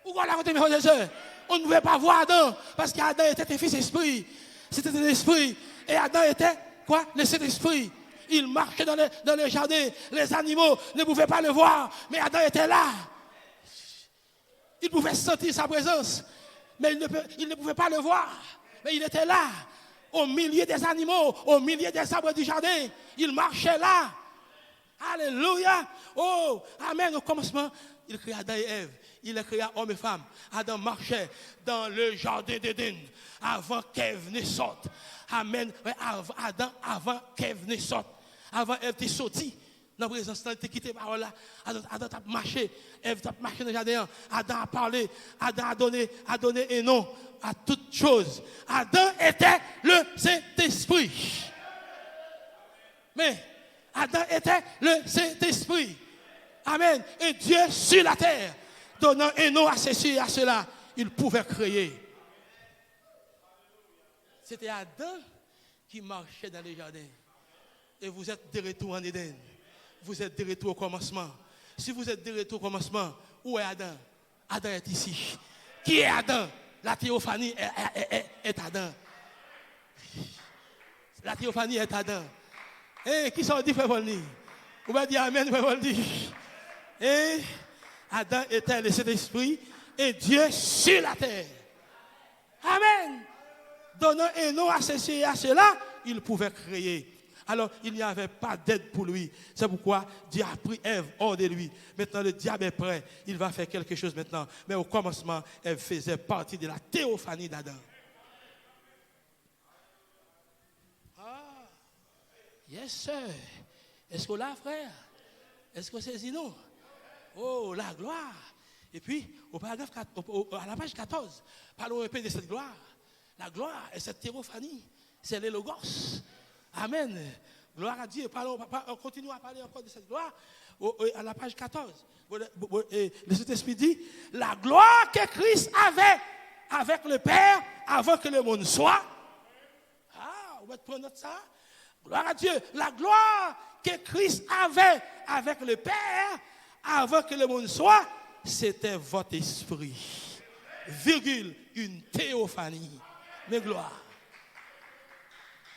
Pourquoi la côté, mes frères et sœurs? On ne pouvait pas voir Adam parce qu'Adam était un fils esprit. C'était l'esprit. Et Adam était quoi? Le Saint-Esprit. Il marchait dans le jardin. Les animaux ne pouvaient pas le voir. Mais Adam était là. Il pouvait sentir sa présence. Mais il ne pouvait pas le voir. Mais il était là. Au milieu des animaux. Au milieu des arbres du jardin. Il marchait là. Alléluia. Oh, amen. Au commencement, il créa Adam et Ève. Il a créé hommes et femmes. Adam marchait dans le jardin d'Éden avant qu'Ève ne sorte. Amen. Adam, avant qu'Ève ne sorte. Avant Ève ne sorti. Dans la présence, il a quitté par là. Adam a marché. Ève a marché dans le jardin. Adam a parlé. Adam a donné un nom à toutes choses. Adam était le Saint-Esprit. Mais Adam était le Saint-Esprit. Amen. Et Dieu sur la terre, donnant un nom à ceci et à cela, il pouvait créer. C'était Adam qui marchait dans les jardins. Et vous êtes de retour en Éden. Vous êtes de retour au commencement. Si vous êtes de retour au commencement, où est Adam? Adam est ici. Qui est Adam? La théophanie est Adam. La théophanie est Adam. Et qui sont dit, frère Volny? Vous va dire Amen, frère Volny. Et Adam était le Saint-Esprit et Dieu sur la terre. Amen. Donnant un nom à ceci et à cela, il pouvait créer. Alors, il n'y avait pas d'aide pour lui. C'est pourquoi Dieu a pris Ève hors de lui. Maintenant, le diable est prêt. Il va faire quelque chose maintenant. Mais au commencement, Ève faisait partie de la théophanie d'Adam. Ah, yes, sir. Est-ce que là, frère? Est-ce que c'est sinon? Oh, la gloire. Et puis, au paragraphe 4, à la page 14, parlons un peu de cette gloire. La gloire est cette théophanie. C'est le logos. Amen. Gloire à Dieu. On continue à parler encore de cette gloire. À la page 14. Le Saint-Esprit dit, la gloire que Christ avait avec le Père avant que le monde soit. Ah, on va prendre note de ça. Gloire à Dieu. La gloire que Christ avait avec le Père avant que le monde soit, c'était votre esprit. Virgule, une théophanie. Mais gloire.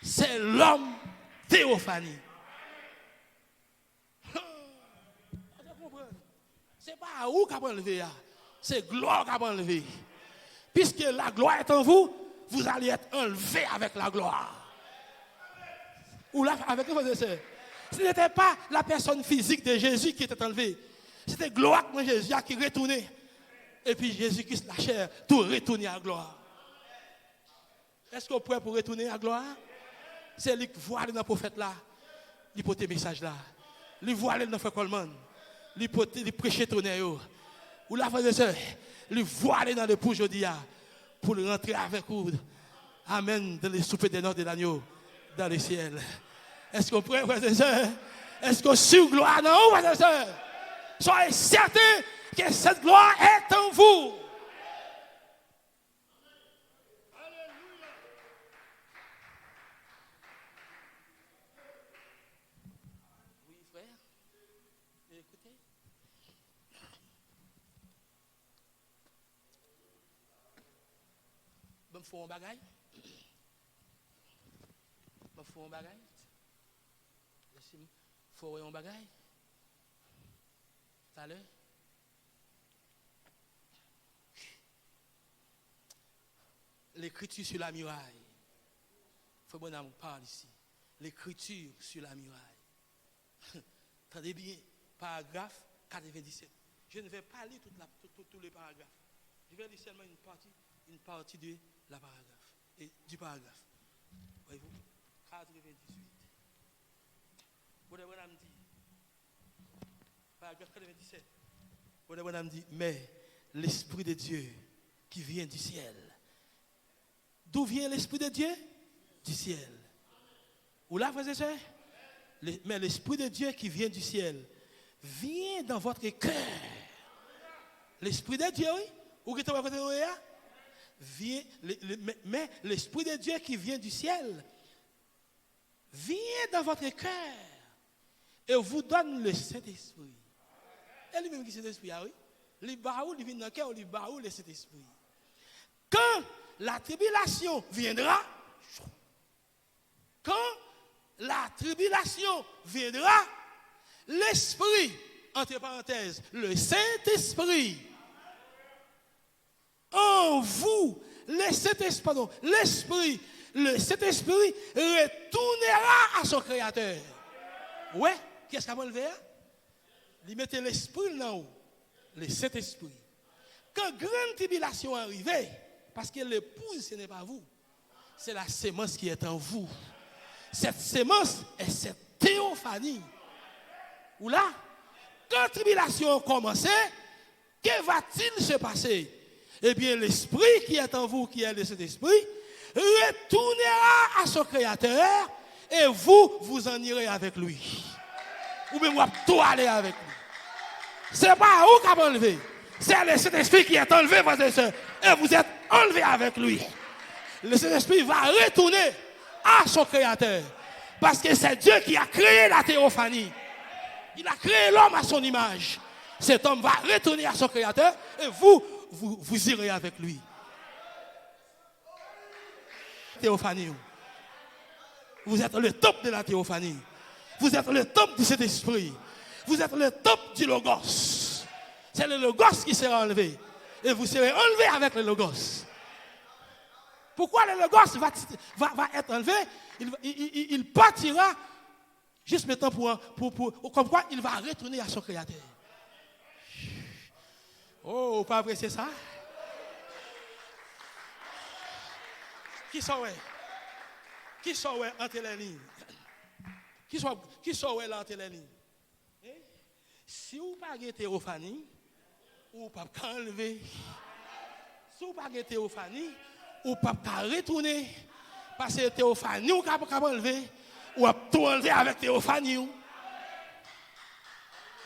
C'est l'homme théophanie. C'est pas à où qu'on va enlever, c'est gloire qu'on va enlever. Puisque la gloire est en vous, vous allez être enlevé avec la gloire. Ou là, avec vous, ce n'était pas la personne physique de Jésus qui était enlevée. C'était gloire de Jésus qui retournait. Et puis Jésus-Christ, la chair, tout retourner à gloire. Est-ce qu'on pourrait pour retourner à gloire? C'est lui qui voit dans le prophète là. Il porte le message là. Il voit dans le frère Coleman. Il prêche ton air. Ou la frère de sœur. Il voit dans le pour aujourd'hui pour rentrer avec vous. Amen. Dans les soupes des noces de l'agneau. Dans le ciel. Est-ce qu'on pourrait, frère de sœur? Est-ce qu'on sur gloire non, frère de sœur? Soyez certains que cette gloire est en vous. Oui, frère. Écoutez. Je me fais un bagage. Je me fais un bagage. Laissez-moi faire un bagage. Tout à l'heure. L'écriture sur la muraille. Il faut que mon parle ici. L'écriture sur la muraille. Attendez bien, paragraphe 97. Je ne vais pas lire tous les paragraphes. Je vais lire seulement une partie de la paragraphe. Et du paragraphe. Voyez-vous? 98. Vous devez me dire. Paragraphe 97. Vous devez me dire, mais l'Esprit de Dieu qui vient du ciel. D'où vient l'Esprit de Dieu? Du ciel. Où là, frères et sœurs? Mais l'Esprit de Dieu qui vient du ciel vient dans votre cœur. L'Esprit de Dieu, oui. Où est-ce que vous êtes? Vient, mais l'Esprit de Dieu qui vient du ciel vient dans votre cœur et vous donne le Saint-Esprit. Et lui-même qui est Saint-Esprit, oui. Il vient dans le cœur, il vient le Saint-Esprit. Quand la tribulation viendra, l'Esprit, entre parenthèses, le Saint-Esprit, en vous, l'Esprit, le Saint-Esprit retournera à son Créateur. Ouais, qu'est-ce qu'on va le faire? Il mettait l'Esprit là haut, le Saint-Esprit. Quand grande tribulation arrive, parce que l'épouse, ce n'est pas vous, c'est la sémence qui est en vous. Cette sémence est cette théophanie. Ou là, quand tribulation commence, que va-t-il se passer? Eh bien, l'Esprit qui est en vous, qui est le Saint-Esprit, retournera à son Créateur et vous en irez avec lui. Ou même vous tout aller avec lui. Ce n'est pas vous qui avez enlevé. C'est le Saint-Esprit qui est enlevé, frères et sœurs. Et vous êtes enlevé avec lui. Le Saint-Esprit va retourner à son Créateur. Parce que c'est Dieu qui a créé la théophanie. Il a créé l'homme à son image. Cet homme va retourner à son Créateur et vous irez avec lui. Théophanie. Vous êtes le top de la théophanie. Vous êtes le top de cet esprit. Vous être le top du Logos. C'est le Logos qui sera enlevé. Et vous serez enlevé avec le Logos. Pourquoi le Logos va être enlevé? Il partira juste maintenant comme quoi il va retourner à son Créateur. Oh, pas apprécier ça? Qui sont entre les lignes? Qui sont là entre les lignes? Si vous n'avez pas de théophanie, vous ne pouvez pas enlever. Si vous n'avez pas de théophanie, vous ne pouvez pas retourner. Parce que théophanie, vous ne pouvez pas enlever. Ou à tout enlever avec théophanie.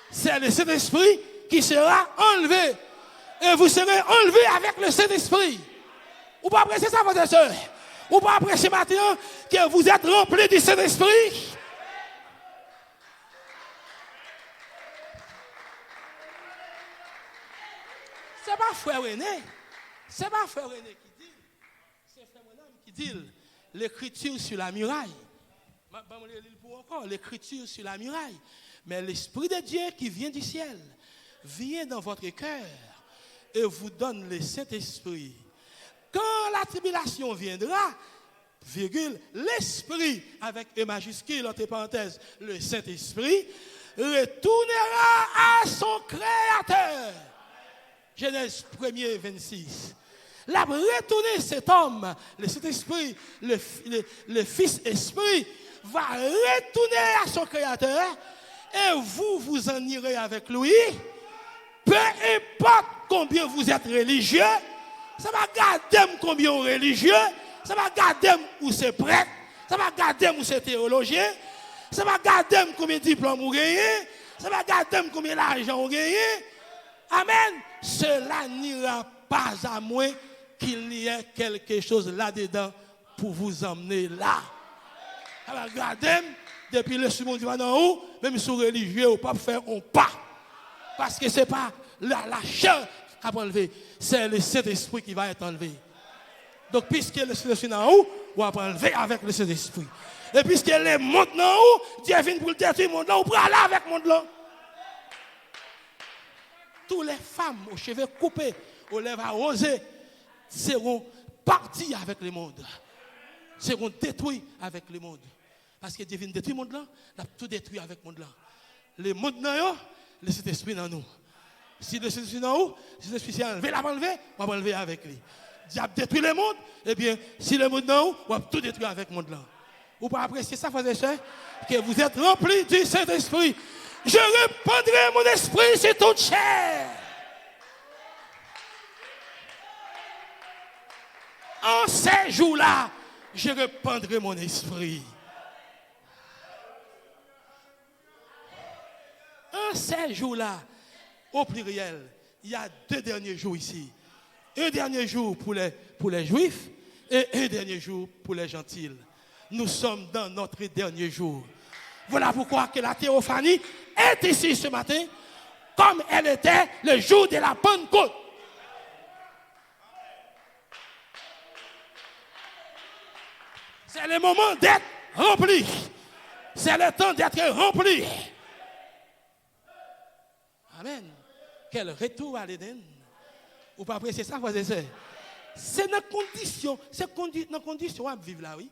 C'est le Saint-Esprit qui sera enlevé. Et vous serez enlevé avec le Saint-Esprit. Vous ne pouvez pas apprécier ça, votre soeur. Vous ne pouvez pas apprécier maintenant que vous êtes remplis du Saint-Esprit. Ce n'est pas frère René. Ce n'est pas frère René qui dit. C'est frère René qui dit l'écriture sur la muraille. L'écriture sur la muraille. Mais l'Esprit de Dieu qui vient du ciel vient dans votre cœur et vous donne le Saint-Esprit. Quand la tribulation viendra, virgule, l'Esprit, avec E majuscule, entre parenthèses, le Saint-Esprit, retournera à son Créateur. Genèse 1er, 26. Là, retourner cet homme, le Saint-Esprit, le Fils-Esprit, va retourner à son Créateur et vous en irez avec lui. Peu importe combien vous êtes religieux, ça va garder combien vous êtes religieux, ça va garder où c'est prêtre, ça va garder où c'est théologien, ça va garder combien de diplômes vous gagnez, ça va garder combien d'argent vous gagnez. Amen. Cela n'ira pas à moins qu'il n'y ait quelque chose là-dedans pour vous emmener là. Ça va garder depuis le second divan en haut, même si vous êtes religieux, vous ne pouvez pas faire un pas. Parce que ce n'est pas la chair qui va enlever, c'est le Saint-Esprit qui va être enlevé. Donc, puisque le Saint-Esprit est en haut, on va enlever avec le Saint-Esprit. Et puisque le monde en haut, Dieu vient pour le détruire, le monde là, on prend là avec le monde là. Toutes les femmes aux cheveux coupés, aux lèvres arrosées, seront parties avec le monde. Seront détruits avec le monde. Parce que Dieu vient détruire le monde là, il a tout détruit avec le monde là. Le monde là, le Saint-Esprit dans nous. Si le Saint-Esprit dans nous, si le Saint-Esprit enlevé, on va enlever avec lui. Dieu a détruit le monde, eh bien, si le monde dans nous, on va tout détruire avec le monde là. Vous pouvez apprécier ça, frères et sœurs, que vous êtes remplis du Saint-Esprit. Je répandrai mon esprit sur toute chair. En ces jours-là, je répandrai mon esprit. En ces jours-là, au pluriel, il y a 2 derniers jours ici. Un dernier jour pour les juifs et un dernier jour pour les gentils. Nous sommes dans notre dernier jour. Voilà pourquoi que la théophanie est ici ce matin, comme elle était le jour de la Pentecôte. C'est le moment d'être rempli. C'est le temps d'être rempli. Amen. Quel retour à l'Éden. Ou pas apprécier ça, frères et sœurs? C'est dans condition, c'est dans condition à vivre là, oui,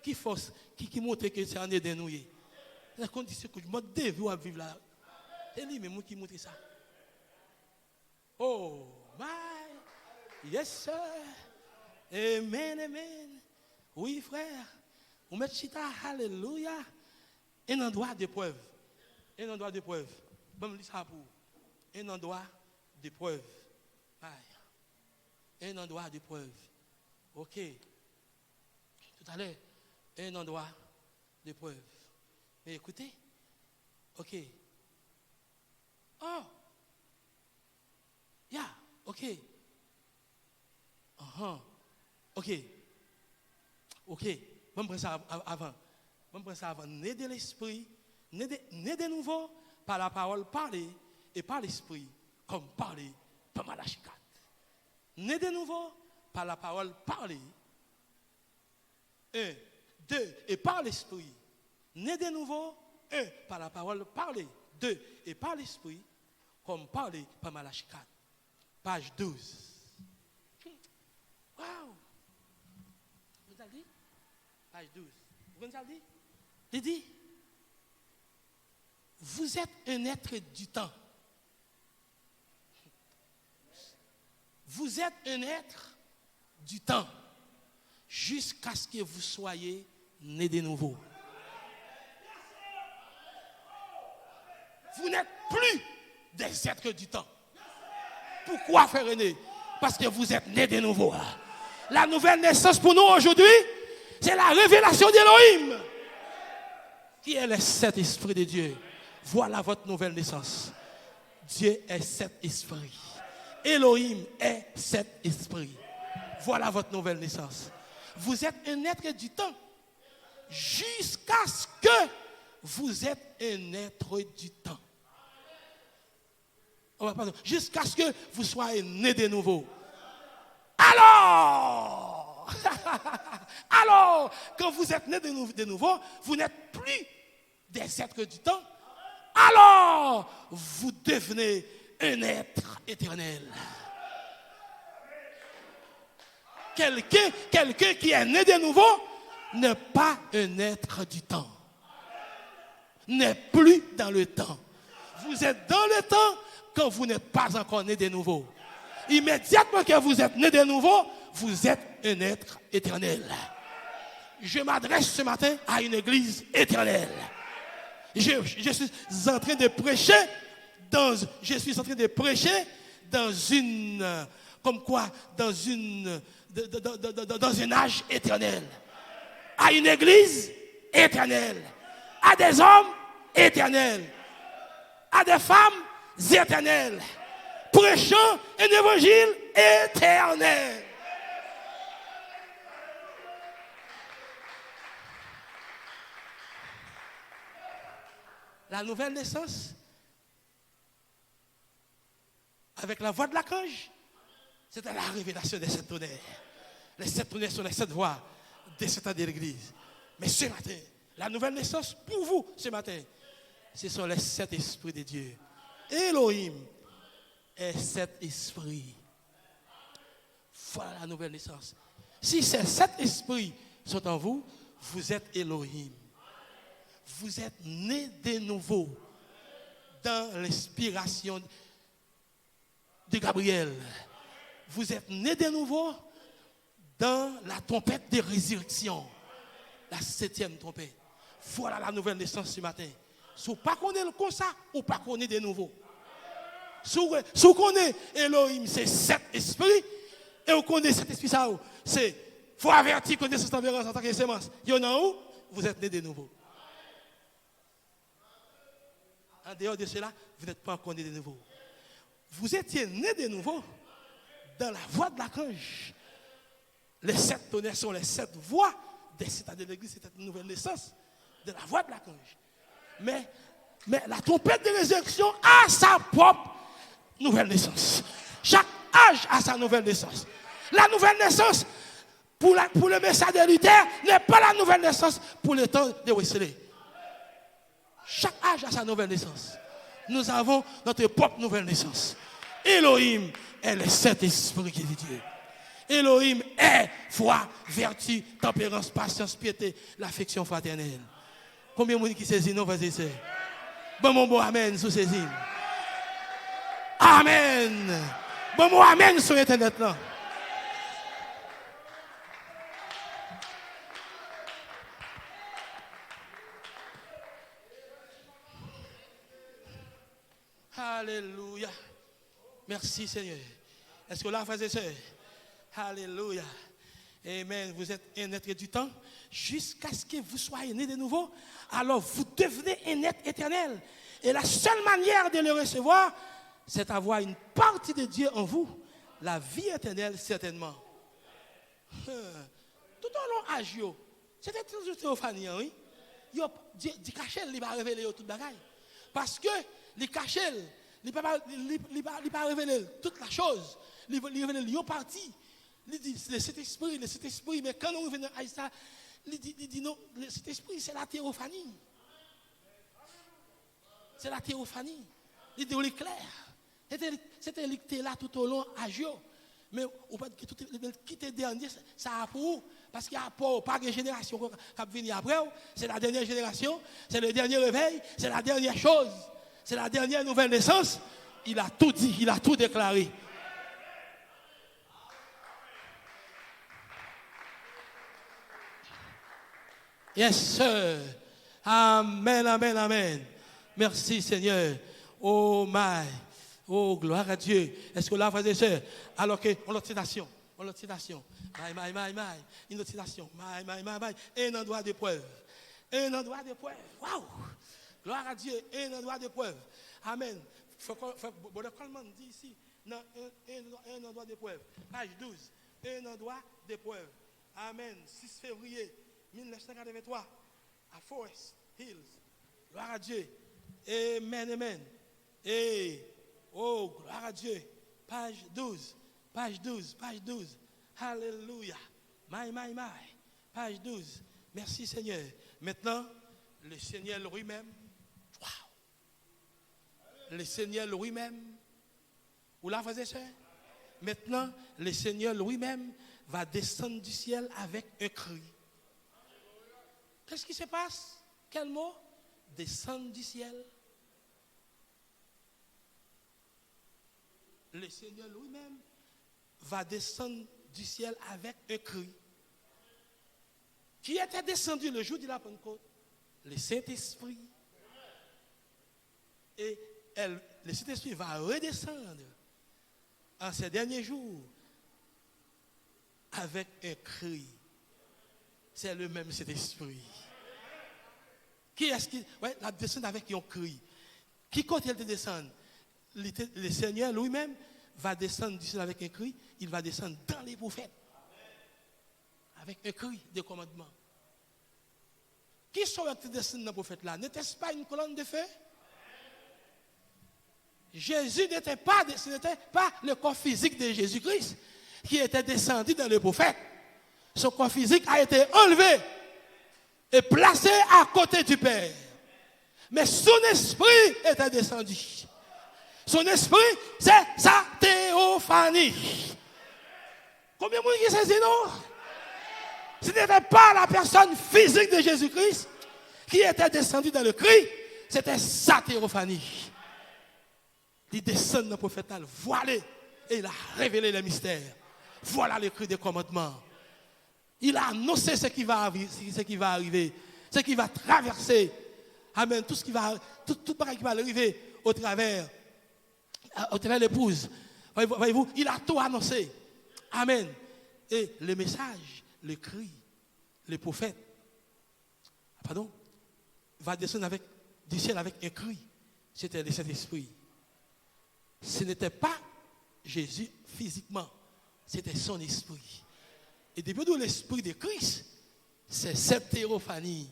qui force, qui montre que c'est en Éden nous. C'est dans condition que je me dévie à vivre là. C'est lui-même qui montre ça. Oh, my, yes, sir. Amen, amen. Oui, frère. On met chita, alléluia. Un endroit d'épreuve. Un endroit d'épreuve. Bon, je dis ça pour un endroit d'épreuve. Un endroit d'épreuve. Ok. Tout à l'heure, un endroit d'épreuve. Mais écoutez. Ok. Oh. Yeah. Ok. Ok. Ok. On prend ça avant. On prend ça avant. Né de l'esprit. Né de nouveau par la parole parlée et par l'esprit. Comme parler par Malachie 4. Né de nouveau par la parole parlée. 1, 2, et par l'esprit. Né de nouveau, 1, par la parole parlée. 2, et par l'esprit, comme parlé par Malachie 4. Page 12. Wow! Vous avez dit? Page 12. Vous avez dit? Il dit, vous êtes un être du temps. Vous êtes un être du temps jusqu'à ce que vous soyez nés de nouveau. Vous n'êtes plus des êtres du temps. Pourquoi faire né? Parce que vous êtes nés de nouveau. La nouvelle naissance pour nous aujourd'hui, c'est la révélation d'Élohim, qui est le Saint-Esprit de Dieu. Voilà votre nouvelle naissance. Dieu est cet esprit. Elohim est cet esprit. Voilà votre nouvelle naissance. Vous êtes un être du temps jusqu'à ce que vous êtes un être du temps. Jusqu'à ce que vous soyez né de nouveau. Alors, quand vous êtes né de nouveau, vous n'êtes plus des êtres du temps. Alors, vous devenez un être éternel. Quelqu'un qui est né de nouveau n'est pas un être du temps. N'est plus dans le temps. Vous êtes dans le temps quand vous n'êtes pas encore né de nouveau. Immédiatement que vous êtes né de nouveau, vous êtes un être éternel. Je m'adresse ce matin à une église éternelle. Je suis en train de prêcher dans une, comme quoi, dans un âge éternel. À une église éternelle. À des hommes éternels. À des femmes éternelles. Prêchant un évangile éternel. La nouvelle naissance, avec la voix de l'archange, c'était la révélation des 7 tonnerres. Les 7 tonnerres sont les 7 voix des 7 ans de l'église. Mais ce matin, la nouvelle naissance pour vous, ce matin, ce sont les 7 esprits de Dieu. Elohim est cet esprit. Voilà la nouvelle naissance. Si ces 7 esprits sont en vous, vous êtes Elohim. Vous êtes nés de nouveau dans l'inspiration de Gabriel. Vous êtes nés de nouveau dans la trompette de résurrection. La 7e trompette. Voilà la nouvelle naissance ce matin. Si vous ne connaissez pas comme ça, ou pas connaissez de nouveau. Si vous connaissez Elohim, c'est 7 esprits, et vous connaissez cet esprit, ça, c'est, faut avertir que cette envergance en tant que sémence. Il y en a où? Vous êtes nés de nouveau. En dehors de cela, vous n'êtes pas encore né de nouveau. Vous étiez né de nouveau dans la voie de l'archange. Les 7 tonnerres sont les 7 voies des citadins de l'église. C'était une nouvelle naissance de la voie de l'archange. Mais la trompette de résurrection a sa propre nouvelle naissance. Chaque âge a sa nouvelle naissance. La nouvelle naissance pour le message de Luther n'est pas la nouvelle naissance pour le temps de Wesley. Chaque âge a sa nouvelle naissance. Nous avons notre propre nouvelle naissance. Elohim est le Saint-Esprit qui est Dieu. Elohim est foi, vertu, tempérance, patience, piété, l'affection fraternelle. Combien de monde qui saisit nos frères et sœurs? Bon amen sous ces hymnes. Amen. Bon amen sur Internet là. Alléluia. Merci Seigneur. Est-ce que là, frères et sœurs? Alléluia. Amen. Vous êtes un être du temps jusqu'à ce que vous soyez nés de nouveau. Alors vous devenez un être éternel. Et la seule manière de le recevoir, c'est d'avoir une partie de Dieu en vous. La vie éternelle, certainement. Tout au long âge, c'était toujours théophanie, oui. Dit caché, il va révéler tout le bagage. Parce que les cachets, il ne va pas révéler toute la chose. Il va révéler une partie. Il dit, le Saint-Esprit, mais quand on revient à ça, il dit non, le Saint-Esprit, c'est la théophanie. C'est la théophanie. Il dit, il est clair. C'était là tout au long à Dieu. Mais on peut quitter dernier, ça a pour parce qu'il n'y a pas de génération qui va venir après. C'est la dernière génération, c'est le dernier réveil, c'est la dernière chose, c'est la dernière nouvelle naissance. Il a tout dit, il a tout déclaré. Yes, sir. Amen, amen, amen. Merci, Seigneur. Oh, my. Oh, gloire à Dieu. Est-ce que là, frères et sœurs, alors qu'on a citation, une autre citation, un endroit d'épreuve. Un endroit d'épreuve. Waouh! Gloire à Dieu, un endroit d'épreuve. Amen. Bon, comment on dit ici, un endroit d'épreuve. Page 12, un endroit d'épreuve. Amen. 6 février 1983, à Forest Hills. Gloire à Dieu. Amen, amen. Et oh, gloire à Dieu. Page 12. Alléluia. My. Page 12. Merci Seigneur. Maintenant, le Seigneur lui-même. Wow. Le Seigneur lui-même. Vous la faisiez ça? Maintenant, le Seigneur lui-même va descendre du ciel avec un cri. Qu'est-ce qui se passe? Quel mot? Descendre du ciel. Le Seigneur lui-même va descendre du ciel avec un cri. Qui était descendu le jour de la Pentecôte? Le Saint-Esprit. Et le Saint-Esprit va redescendre en ces derniers jours avec un cri. C'est le même Saint-Esprit. Qui est-ce qui... Ouais, la descendre avec un cri. Qui compte-t-il de descendre? Le Seigneur lui-même va descendre du ciel avec un cri. Il va descendre dans les prophètes. Avec un cri de commandement. Qui sont-ils descendre dans les prophètes là? N'était-ce pas une colonne de feu? Jésus n'était pas, ce n'était pas le corps physique de Jésus-Christ qui était descendu dans les prophètes. Son corps physique a été enlevé et placé à côté du Père. Mais son esprit était descendu. Son esprit, c'est sa théophanie. Combien de monde qui saisit, non? Ce n'était pas la personne physique de Jésus-Christ qui était descendue dans le cri, c'était sa théophanie. Il descend dans le prophète, voilà, et il a révélé les mystères. Voilà le cri des commandements. Il a annoncé ce qui va arriver, ce qui va traverser. Amen. Tout ce qui va, tout qui va arriver au travers l'épouse. Voyez-vous, il a tout annoncé. Amen. Et le message, le cri, le prophète, va descendre du ciel avec un cri. c'était le Saint-Esprit. Ce n'était pas Jésus physiquement, c'était son esprit. Et depuis que l'esprit de Christ, c'est cette théophanie,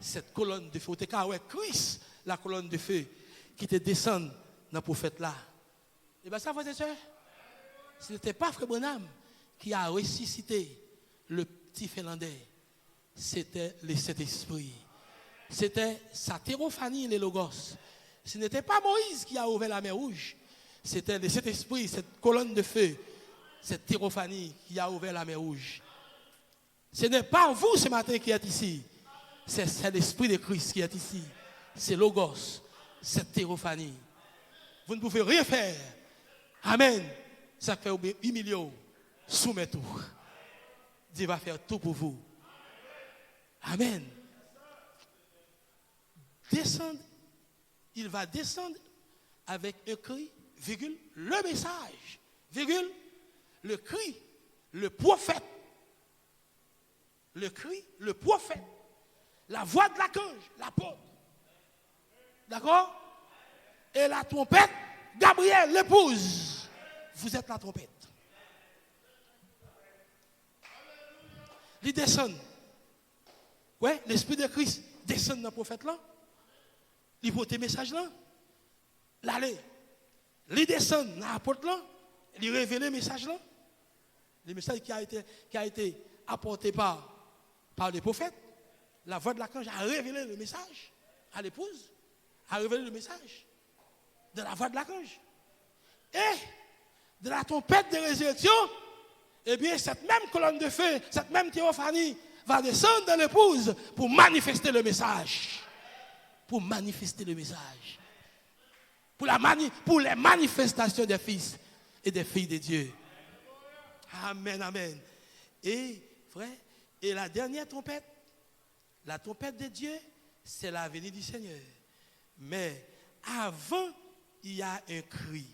cette colonne de feu. Car ouais, Christ, la colonne de feu, qui te descend dans le prophète là. Et bien ça, frères et sœurs, ce n'était pas Frère Branham qui a ressuscité le petit Finlandais. C'était le Saint-Esprit. C'était sa théophanie, les logos. Ce n'était pas Moïse qui a ouvert la mer rouge. C'était le Saint-Esprit, cette colonne de feu, cette théophanie qui a ouvert la mer rouge. Ce n'est pas vous ce matin qui êtes ici. C'est l'Esprit de Christ qui est ici. C'est Logos, cette théophanie. Vous ne pouvez rien faire. Amen. Ça fait humilier, soumet tout. Dieu va faire tout pour vous. Amen. Descendre, il va descendre avec un cri, virgule, le message, virgule, le cri, le prophète. Le cri, le prophète. La voix de l'archange, l'apôtre. D'accord? Et la trompette, Gabriel, l'épouse. Vous êtes la trompette. Il descend. Ouais, l'Esprit de Christ descend dans le prophète là. Il porte le message là. L'aller. Il descend dans l'apôtre là. Il révèle le message là. Le message qui a été apporté par les prophètes. La voix de l'archange a révélé le message à l'épouse. A révélé le message de la voix de l'archange. Et de la trompette de résurrection, eh bien, cette même colonne de feu, cette même théophanie va descendre dans l'épouse pour manifester le message. Pour manifester le message. Pour les manifestations des fils et des filles de Dieu. Amen, amen. Et, frère, et la dernière trompette, la trompette de Dieu, c'est la venue du Seigneur. Mais avant, il y a un cri.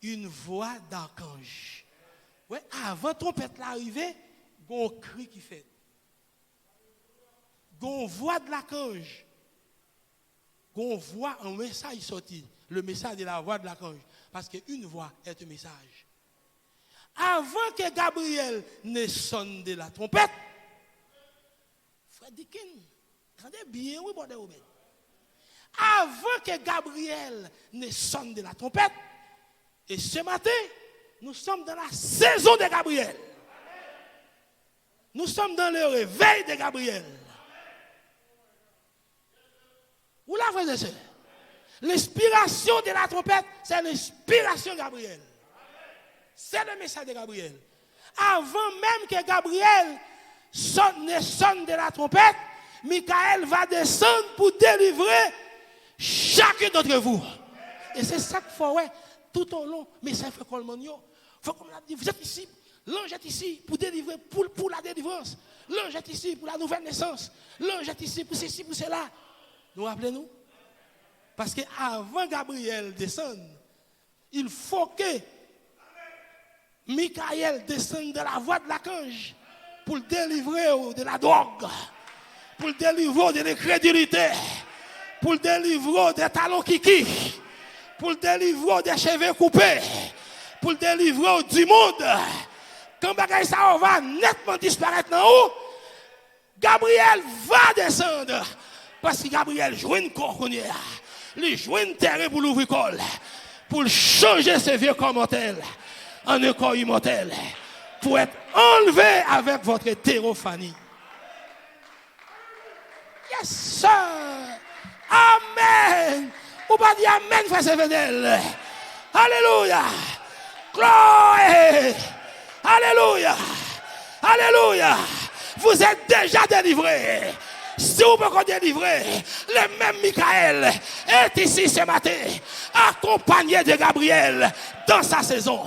Une voix d'archange. Ouais, avant trompette l'arrivée, il y a un cri qui fait. Il y a une voix de l'archange. Il y a une voix, un message sorti. Le message de la voix de l'archange. Parce qu'une voix est un message. Avant que Gabriel ne sonne de la trompette, Frère Dicken, attendez bien, oui, bon, avant que Gabriel ne sonne de la trompette, et ce matin, nous sommes dans la saison de Gabriel. Nous sommes dans le réveil de Gabriel. Vous la voyez, c'est l'inspiration de la trompette, c'est l'inspiration de Gabriel. C'est le message de Gabriel. Avant même que Gabriel ne sonne de la trompette, Michael va descendre pour délivrer chacun d'entre vous. Et c'est ça qu'il faut, ouais, tout au long, mais ça fait qu'on faut qu'on dit, vous êtes ici, l'ange est ici pour délivrer, pour la délivrance. L'ange est ici pour la nouvelle naissance. L'ange est ici pour ceci, pour cela. Nous rappelez-nous? Parce qu'avant Gabriel descende, il faut que Michael descende de la voix de l'archange pour le délivrer de la drogue, pour le délivrer de l'incrédulité, pour le délivrer des talons kiki, pour le délivrer des cheveux coupés, pour le délivrer du monde. Quand bagay ça va nettement disparaître en haut, Gabriel va descendre. Parce que Gabriel joue une corps, il joue une terre pour l'ouvrir col, pour changer ce vieux corps mortel en un corps immortel, pour être enlevé avec votre théophanie. Yes, sir. Amen. Ou pas dire amen, frère Sévenel. Alléluia. Gloire. Alléluia. Alléluia. Vous êtes déjà délivrés. Si vous pouvez délivrer, le même Michael est ici ce matin, accompagné de Gabriel dans sa saison.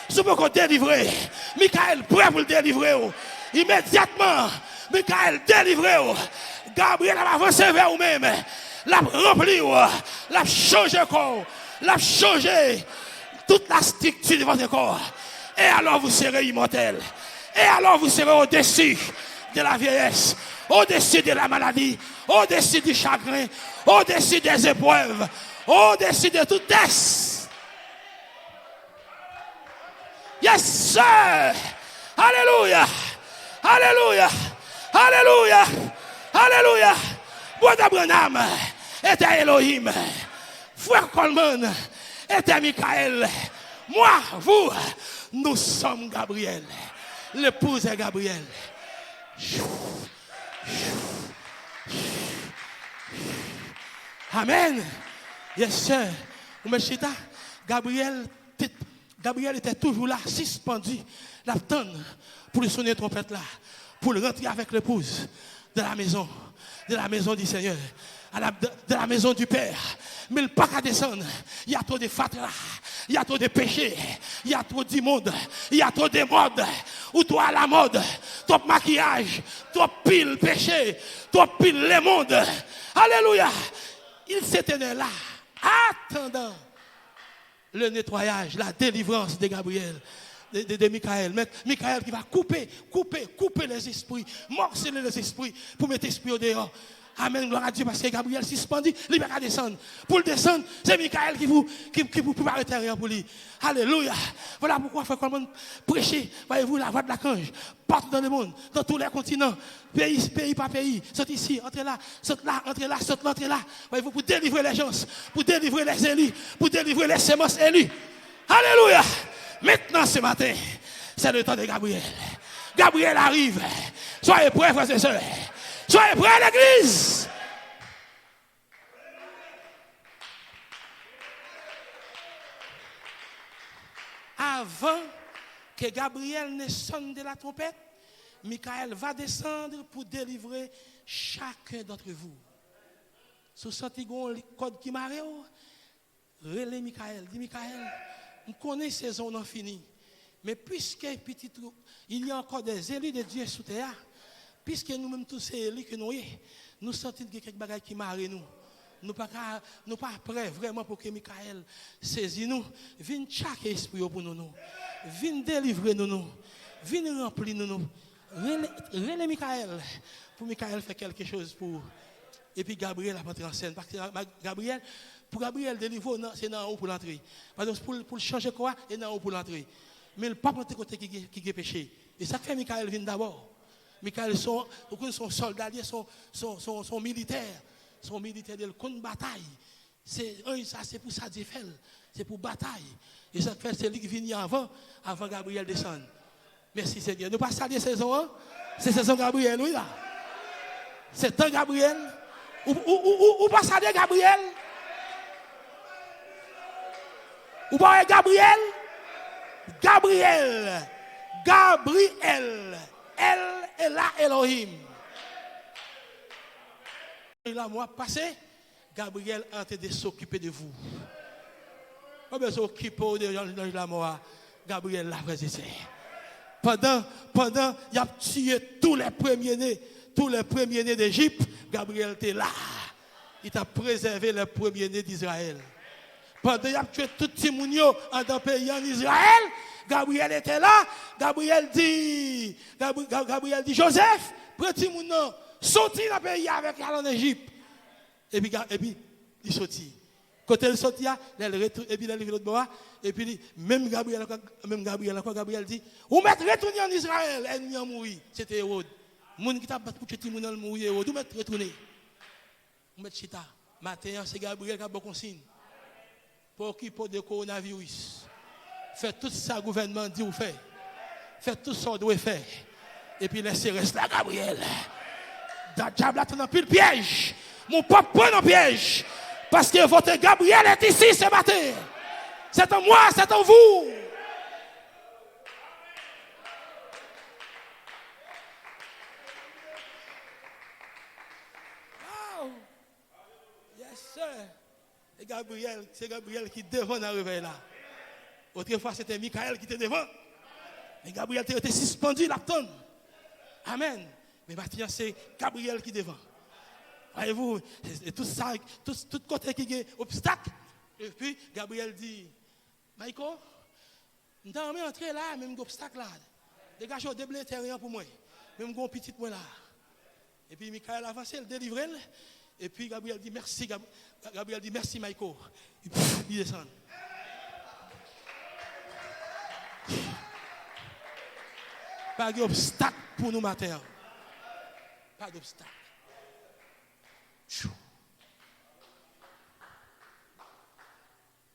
Si vous pouvez délivrer, Michael prêt pour le délivrer. Immédiatement, Michael délivré. Gabriel va avancer vers vous-même. L'a rempli, l'a changé corps, l'a changé toute la structure de votre corps. Et alors vous serez immortel. Et alors vous serez au-dessus de la vieillesse, au-dessus de la maladie, au-dessus du chagrin, au-dessus des épreuves, au-dessus de tout test. Yes, sir. Alléluia. Alléluia. Alléluia. Alléluia. Brother Branham était Elohim. Frère Coleman était Michael. Moi, vous, nous sommes Gabriel. L'épouse est Gabriel. Amen. Yes, sir. Gabriel était toujours là, suspendu, l'attendre pour le sonner trompette là, pour rentrer avec l'épouse de la maison du Seigneur, de la maison du Père. Mais le pas qu'à descendre, il y a trop de fatras, il y a trop de péchés, il y a trop d'immondes, il y a trop de modes, ou toi à la mode, trop maquillage, trop pile péché, trop pile les mondes. Alléluia. Il s'était là, attendant le nettoyage, la délivrance de Gabriel, de Michael. Michael qui va couper les esprits, morceler les esprits pour mettre l'esprit au dehors. Amen, gloire à Dieu, parce que Gabriel suspendu, il va descendre. Pour le descendre, c'est Michael qui vous prépare le terrain pour lui. Alléluia. Voilà pourquoi il faut comment prêcher, voyez-vous, la voix de l'archange, partout dans le monde, dans tous les continents, pays par pays, saute ici, entrez là, saute là, entrez là, saute là, entrez là. Voyez-vous, pour délivrer les gens, pour délivrer les élus, pour délivrer les semences élus. Alléluia. Maintenant, ce matin, c'est le temps de Gabriel. Gabriel arrive. Soyez prêts, frères et sœurs. Soyez prêts à l'église. Avant que Gabriel ne sonne de la trompette, Michael va descendre pour délivrer chacun d'entre vous. Sous ce code qui m'a relais Michael. Dit Michael, on connaît ces zones finies. Mais puisque il y a encore des élus de Dieu sous terre, puisque nous-mêmes tous ces élus que nous sentons que quelque chose qui marre nous. Nous ne pas prêts vraiment pour que Michael saisisse nous. Viens chaque esprit pour nous. Viens délivrer nous. Viens remplir nous. Relais Michael. Pour Michael faire quelque chose pour. Et puis Gabriel a entré en scène. Parce que pour Gabriel délivrer, c'est dans haut pour l'entrée. Parce que pour changer quoi, c'est dans haut pour l'entrée. Mais le pape de côté qui est péché. Et ça fait Michael vient d'abord. Michael sont soldats, sont militaires. Sont militaires de la bataille. C'est pour ça Dieu fait. C'est pour bataille. Et ça fait c'est lui qui vient avant Gabriel descendre. Merci Seigneur. Nous passons à des saisons. Hein? C'est saison Gabriel, oui là. C'est temps Gabriel. Ou passons à des Gabriel. Ou pas Gabriel. Gabriel. Elle est là Elohim. Et là, mois passé, Gabriel a été de s'occuper de vous. Pas besoin de s'occuper de la mort. Gabriel l'a résisté. Pendant, il a tué tous les premiers-nés d'Égypte, Gabriel était là. Il a préservé les premiers-nés d'Israël. Pendant il a tué tout le monde dans le pays en Israël, Gabriel était là. Gabriel dit, Joseph, petit monde, sorti dans le pays avec elle en Égypte. Et puis, il sortit. Quand il sortit, il retourne, et puis il arrive l'autre bord. Et puis, même Gabriel dit, ou mettre retourner en Israël, ennemi a mouru. C'était Hérode. Moun qui t'a battu pour tuer moun mouru Hérode, ou mettre retourner. Ou mettre chita. Matin, c'est Gabriel qui a beaucoup consigne. Pour occuper de coronavirus. Faites tout ça, le gouvernement dit ou fait. Faites tout ça, on doit faire. Et puis, laissez rester là, Gabriel. Le diable a dans pile piège. Mon peuple prend un piège. Parce que votre Gabriel est ici ce matin. C'est en moi, c'est en vous. Wow. Yes, sir. Et Gabriel, c'est Gabriel qui devant dans le réveil là. Autrefois, c'était Michael qui était devant. Mais Gabriel était suspendu, l'attend. Amen. Mais maintenant, c'est Gabriel qui est devant. Voyez-vous, et tout ça, tout côté qui est obstacle. Et puis, Gabriel dit, Michael, nous avons entré là, même obstacle là. Dégagez au début terrain pour moi. Même un petit point là. Et puis Michael avance, il délivre. Et puis Gabriel dit merci, Gabriel dit merci Michael. Et puis il descend. Pas d'obstacle pour nous matin. Pas d'obstacle.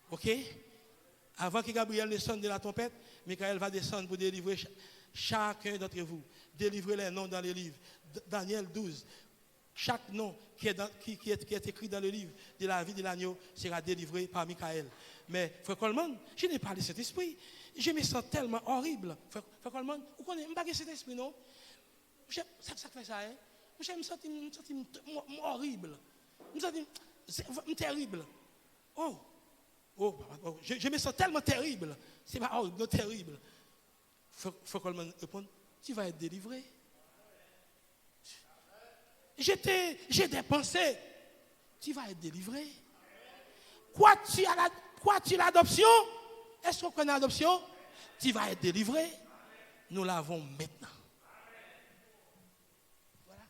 Ok? Avant que Gabriel ne sonne de la trompette, Michael va descendre pour délivrer chacun d'entre vous. Délivrer les noms dans les livres. Daniel 12. Chaque nom qui est écrit dans le livre de la vie de l'agneau sera délivré par Michael. Mais, Frère Coleman, je n'ai pas de cet esprit. Je me sens tellement horrible. Frère Coleman, vous connaissez, je n'ai pas de cet esprit, non? Ça fait ça, hein? Je me sens horrible. Je me sens terrible. Oh, je me sens tellement terrible. C'est pas horrible, non, terrible. Frère Coleman répond, tu vas être délivré. J'ai des pensées. Tu vas être délivré. Crois-tu l'adoption? Est-ce qu'on connaît l'adoption? Tu vas être délivré. Nous l'avons maintenant. Voilà.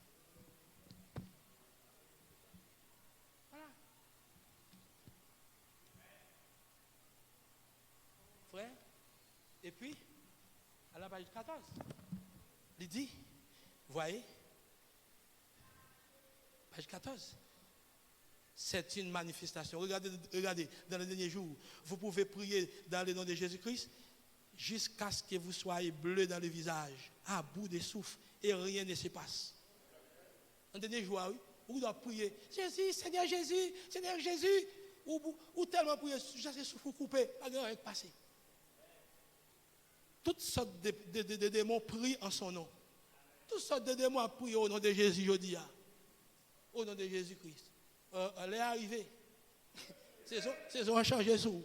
Voilà. Frère, et puis, à la page 14, il dit, voyez, page 14. C'est une manifestation. Regardez, dans les derniers jours, vous pouvez prier dans le nom de Jésus-Christ jusqu'à ce que vous soyez bleu dans le visage, à bout de souffle, et rien ne se passe. Dans les derniers jours, oui, vous devez prier, Jésus, Seigneur Jésus, ou tellement prier, j'ai souffle coupé, pas de rien passer. Toutes sortes de démons prient en son nom. Toutes sortes de démons prient au nom de Jésus, je dis, au nom de Jésus-Christ. Elle est arrivée. Saison a changé sous.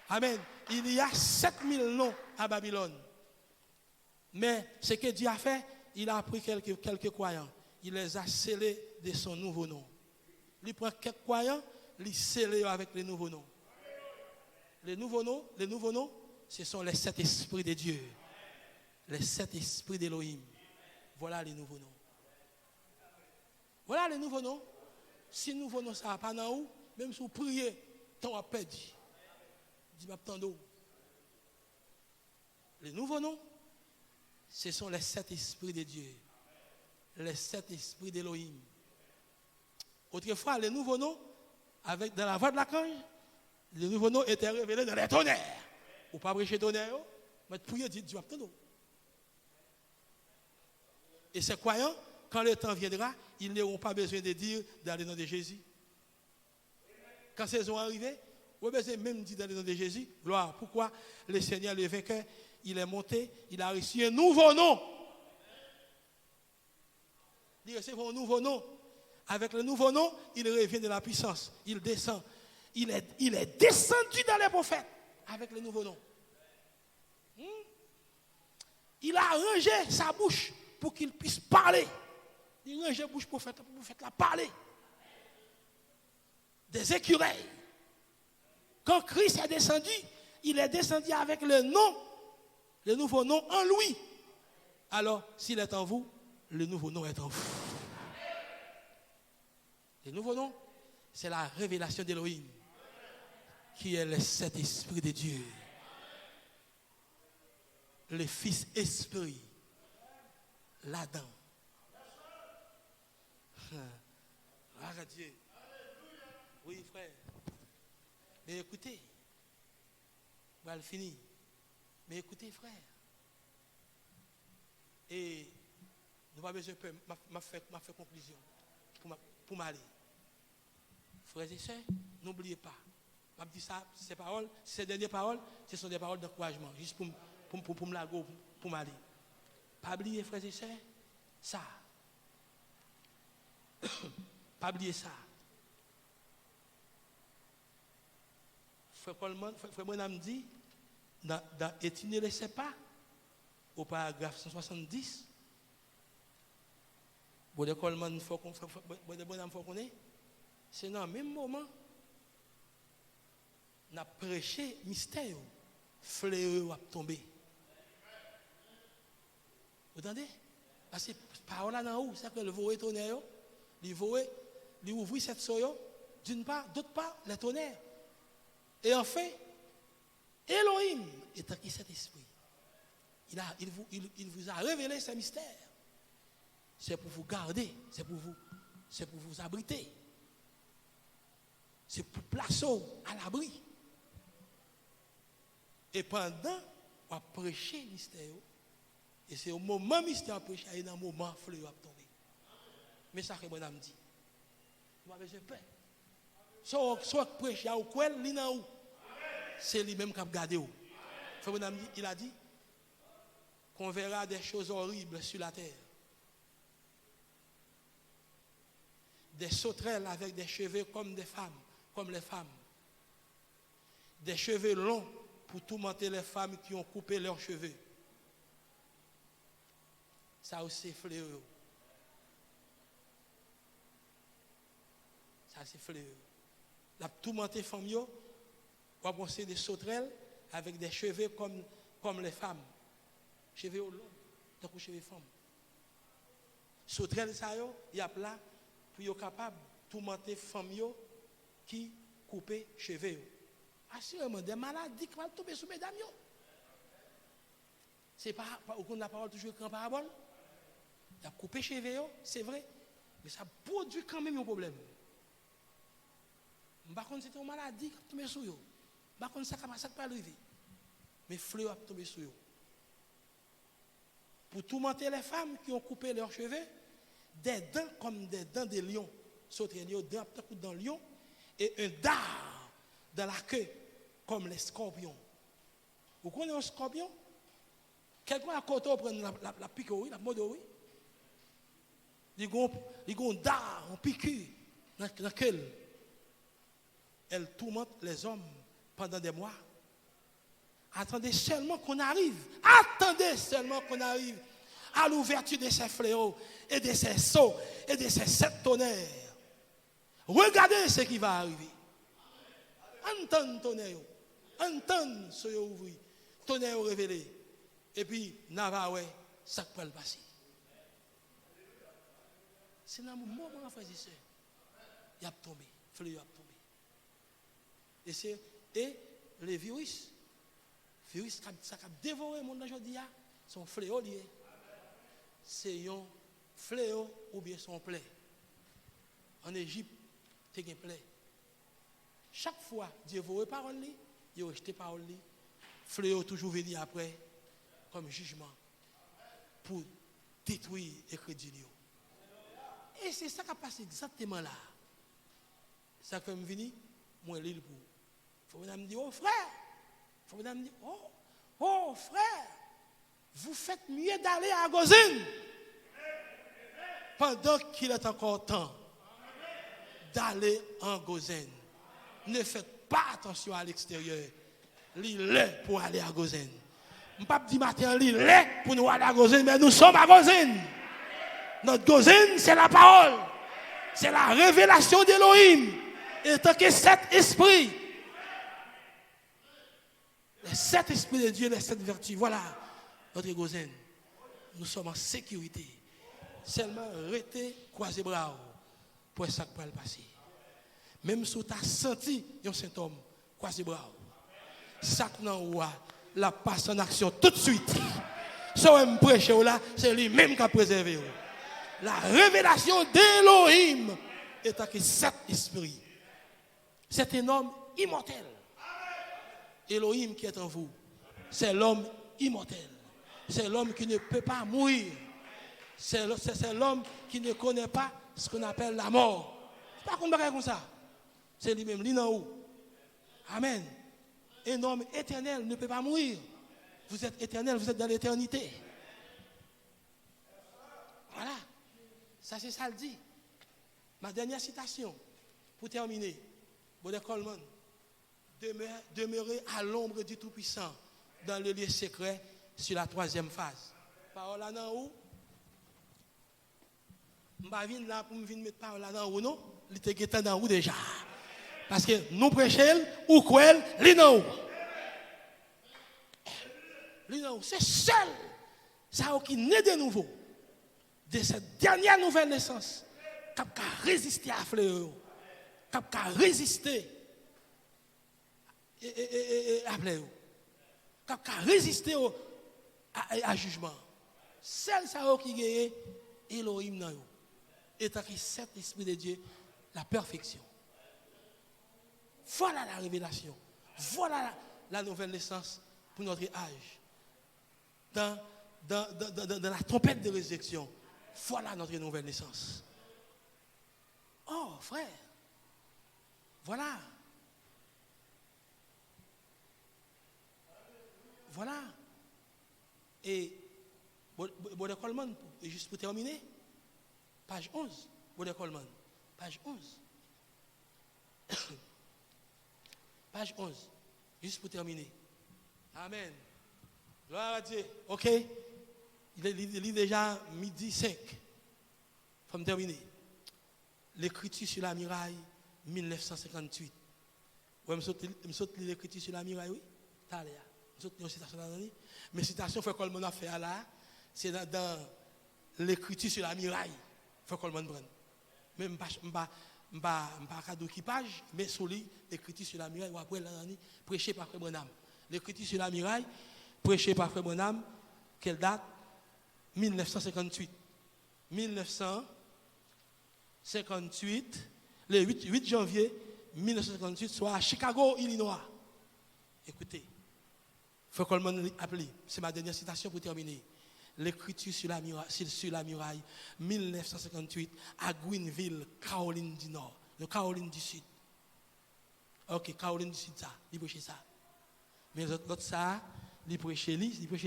Amen. Il y a 7000 noms à Babylone. Mais ce que Dieu a fait, il a pris quelques croyants. Il les a scellés de son nouveau nom. Il prend quelques croyants, il scelle avec les nouveaux noms. Les nouveaux noms, ce sont les 7 esprits de Dieu. Les 7 esprits d'Élohim. Voilà les nouveaux noms. Voilà les nouveaux noms. Si le nouveau nom, ça n'a pas dans où, même si vous priez, ton a perdu. Dis moi tant d'eau. Les nouveaux noms, ce sont les 7 esprits de Dieu. Les 7 esprits d'Élohim. Autrefois, les nouveaux noms, dans la voix de l'archange, les nouveaux noms étaient révélés dans les tonnerres. Ou pas prêcher tonnerre, mais prier, dis moi tant d'eau. Et ces croyants, quand le temps viendra, ils n'auront pas besoin de dire dans le nom de Jésus. Quand ces ont arrivé, vous avez besoin même de dire dans le nom de Jésus. Gloire. Pourquoi le Seigneur, le vainqueur, il est monté, il a reçu un nouveau nom. Il reçoit un nouveau nom. Avec le nouveau nom, il revient de la puissance. Il descend. Il est descendu dans les prophètes avec le nouveau nom. Il a rangé sa bouche pour qu'il puisse parler. Il range la bouche pour faire la parler. Des écureuils. Quand Christ est descendu, il est descendu avec le nouveau nom en lui. Alors, s'il est en vous, le nouveau nom est en vous. Le nouveau nom, c'est la révélation d'Élohim, qui est le Saint-Esprit de Dieu. Le Fils Esprit, l'Adam. Ah, Dieu. Oui, frère. Mais écoutez, on va le finir. Mais écoutez, frère. Et nous n'avons pas besoin de m'a fait conclusion pour m'aller. Frères et sœurs, n'oubliez pas. Je dis ça, ces dernières paroles, ce sont des paroles d'encouragement, juste pour me laguer, pour m'aller. Pas oublier, frères et sœurs, ça. Pas oublier ça. Frère Branham dit, et tu ne le sais pas, au paragraphe 170, c'est dans le même moment, on a prêché mystère, fléau a tombé. Vous entendez? Parce que parole là dans où, c'est que le voyer tonnerre, il voyer, il ouvrir cette soyo, d'une part, d'autre part, le tonnerre. Et enfin, Elohim est en qui cet esprit. Il vous a révélé ce mystère. C'est pour vous garder, c'est pour vous abriter. C'est pour placer à l'abri. Et pendant qu'on prêcher le mystère, et c'est au moment où mystère prêché, et dans le moment où le fleuve va tomber. Mais ça que moi je dis. Vous avez peur. Soit prêcher ou quoi, c'est lui-même qui a gardé. Il a dit qu'on verra des choses horribles sur la terre. Des sauterelles avec des cheveux comme des femmes, comme les femmes. Des cheveux longs pour tourmenter les femmes qui ont coupé leurs cheveux. Ça aussi fléau. Ça c'est fléau. La tourmenter femmes yo, on va penser des sauterelles avec des cheveux comme les femmes. Cheveux longs, donc cheveux femmes. Sauterelles ça yo, y a là pour être capable de tourmenter femmes yo qui coupent cheveux. Assurément des maladies qui vont tomber sous mesdames yo. C'est pas au cours de la parole toujours en parabole. Il a coupé cheveux, c'est vrai, mais ça produit quand même un problème. Par contre, c'était une maladie qui tombe sur eux. Par contre, ça ne pas arriver. Mais fléau a tombé sur eux. Pour tourmenter les femmes qui ont coupé leurs cheveux, des dents comme des dents de lion, sauter des dents de lion, et un dard dans la queue comme les scorpions. Vous connaissez un scorpion? Quelqu'un à côté prend la pique, la mode, oui. Il y a un dard, un piqûre dans lequel elle tourmente les hommes pendant des mois. Attendez seulement qu'on arrive. Attendez seulement qu'on arrive à l'ouverture de ces fléaux et de ces sauts et de ces 7 tonnerres. Regardez ce qui va arriver. Entendez tonnerre. Entendez ce qui va ouvrir. Tonnerre révélé. Et puis, Navawe, ça peut le passer. C'est dans le moment, frères et sœurs, il a tombé. Fléau a tombé. Et les virus ça a dévoré le monde aujourd'hui, son fléau lié. C'est un fléau ou bien son plaie. En Égypte, c'est un plaie. Chaque fois, Dieu voit parole, il a rejeté parole, fléau toujours venu après comme jugement pour détruire les crédits. Et c'est ça qui a passé exactement là. Ça fait me venir, moi, l'île pour. Il faut me dire, oh frère, il faut me dire, oh frère, vous faites mieux d'aller à Gozin pendant qu'il est encore temps d'aller en Gozin. Ne faites pas attention à l'extérieur. L'île est pour aller à Gozin. Je ne peux pas dire matin, l'île est pour nous aller à Gozin, mais nous sommes à Gozin. Notre Gozin, c'est la parole. C'est la révélation d'Elohim. Et tant que cet esprit, les 7 esprits de Dieu, les 7 vertus, voilà notre Gozin. Nous sommes en sécurité. Seulement rester croisé bras pour ça qui peut le passer. Même si tu as senti un symptôme, croisé bras. Ça qui la passe en action tout de suite. Si on prêche là, c'est lui-même qui a préservé. La révélation d'Elohim est avec 7 esprits. C'est un homme immortel. Elohim qui est en vous, c'est l'homme immortel. C'est l'homme qui ne peut pas mourir. C'est l'homme qui ne connaît pas ce qu'on appelle la mort. C'est pas comme ça. C'est lui-même, lui en haut. Amen. Un homme éternel ne peut pas mourir. Vous êtes éternel, vous êtes dans l'éternité. Voilà. Ça, c'est ça le dit. Ma dernière citation, pour terminer. Brother Coleman, demeurez à l'ombre du Tout-Puissant dans le lieu secret sur la 3e phase. Parole là dans où? Je ne vais pas venir là pour me mettre parole là dans où, non? Il était dans où déjà? Parce que nous prêchons, ou quoi, il est dans où? C'est seul. Ça qui naît de nouveau. de cette dernière nouvelle naissance, qui a résisté à fléau, qui a résisté à fléau, qui a résisté à jugement. Celle qui gagne Elohim dans eux. Étant que cet esprit de Dieu, la perfection. Voilà la révélation. Voilà la nouvelle naissance pour notre âge. Dans la trompette de résurrection, voilà notre nouvelle naissance. Oh, frère, voilà. Voilà. Et, Brother Coleman, juste pour terminer, page 11, Brother Coleman, page 11. Page 11, juste pour terminer. Amen. Gloire à Dieu. Ok? Il est déjà midi 5. Il faut me terminer. L'écriture sur la muraille, 1958. Ouais, je saute l'écriture sur la muraille, oui? T'as l'air. Je saute une citation là. Mais citation, faut qu'on a fait là, c'est dans l'écriture sur la muraille. Faut qu'on le prenne. Même pas cadeau qui page, mais sur l'écriture sur la muraille, ou après prêché par Frère Branham. L'écriture sur la muraille, prêché par Frère Branham, quelle date? 1958. 1958, le 8 janvier 1958, soit à Chicago, Illinois. Écoutez, il faut qu'on le appelle. C'est ma dernière citation pour terminer. L'écriture sur la muraille, 1958, à Greenville, Caroline du Nord, le Caroline du Sud. Ok, Caroline du Sud, ça, il prêche ça. Mais l'autre, ça, il prêche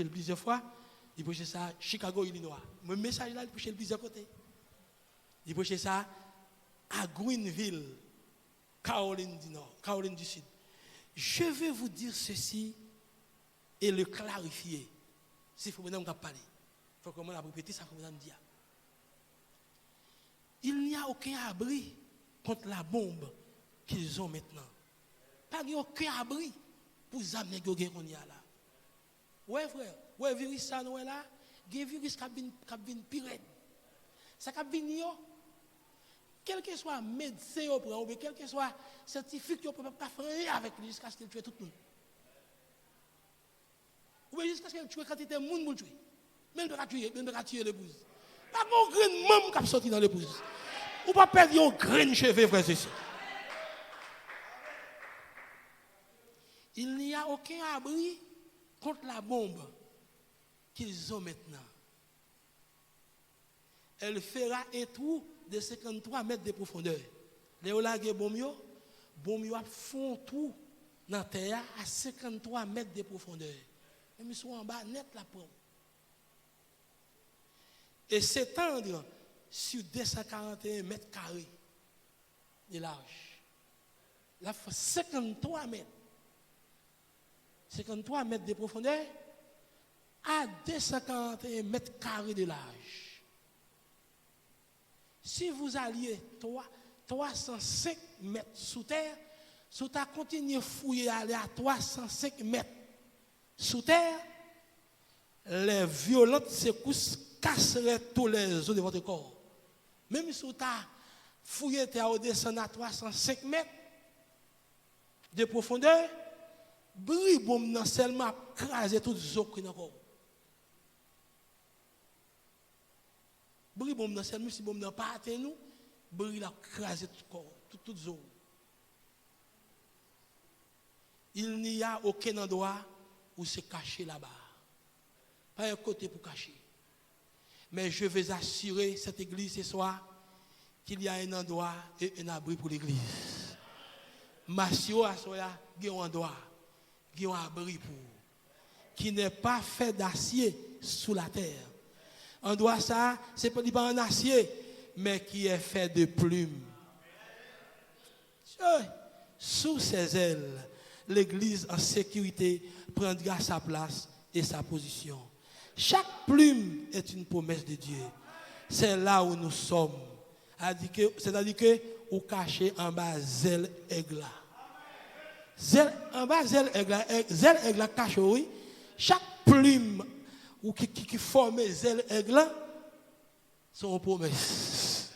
plusieurs fois, il prêche ça à Chicago, Illinois. Mon message là, il prêche plusieurs côtés. Il prêche ça à Greenville, Caroline du Nord, Caroline du Sud. Je vais vous dire ceci et le clarifier. S'il faut maintenant parler. Il faut que je répète ça, il faut me dire. Il n'y a aucun abri contre la bombe qu'ils ont maintenant. Pas aucun abri pour les amener qu'on y a là. Ouais, frère, ouais, virus ça, nous là, il y a un virus qui vient pire. Ça qui vient, quel que soit médecin ou quel que soit scientifique, on ne peut pas faire avec lui jusqu'à ce qu'il tue tout le monde. Ou jusqu'à ce qu'il tue quantité de monde pour le tuer. Même pas tuer l'épouse. Pas mon grain de membre qui a sorti dans l'épouse. Ou pas perdre un grain de cheveux, frère, c'est ça. Il n'y a aucun abri contre la bombe qu'ils ont maintenant. Elle fera un trou de 53 mètres de profondeur. Les olagues bombe font tout dans la terre à 53 mètres de profondeur. Et ils sont en bas net la pomme. Et s'étendre sur 241 mètres carrés de large. Là, il faut 53 mètres. 53 mètres de profondeur à 241 mètres carrés de large. Si vous alliez 305 mètres sous terre, si vous continuez à fouiller aller à 305 mètres sous terre, les violentes secousses casseraient tous les os de votre corps. Même si vous avez fouillé à descendre à 305 mètres de profondeur, bris bombe non seulement craser toutes les os qui dans corps. Bris bombe non seulement si bombe n'a pas atteint nous, bris la craser tout corps, toutes les os. Il n'y a aucun endroit où se cacher là-bas. Pas un côté pour cacher. Mais je vais assurer cette église ce soir qu'il y a un endroit et un abri pour l'église. Massio Asoya, il y a un endroit, il y a un abri pour, qui n'est pas fait d'acier sous la terre. Un endroit ça, c'est pas en acier, mais qui est fait de plumes. Sous ses ailes, l'église en sécurité prendra sa place et sa position. Chaque plume est une promesse de Dieu. C'est là où nous sommes. C'est-à-dire que vous cachez en bas zèle aigle. En bas zèle aigle cache, oui. Chaque plume qui forme zèle aigle, Son promesse.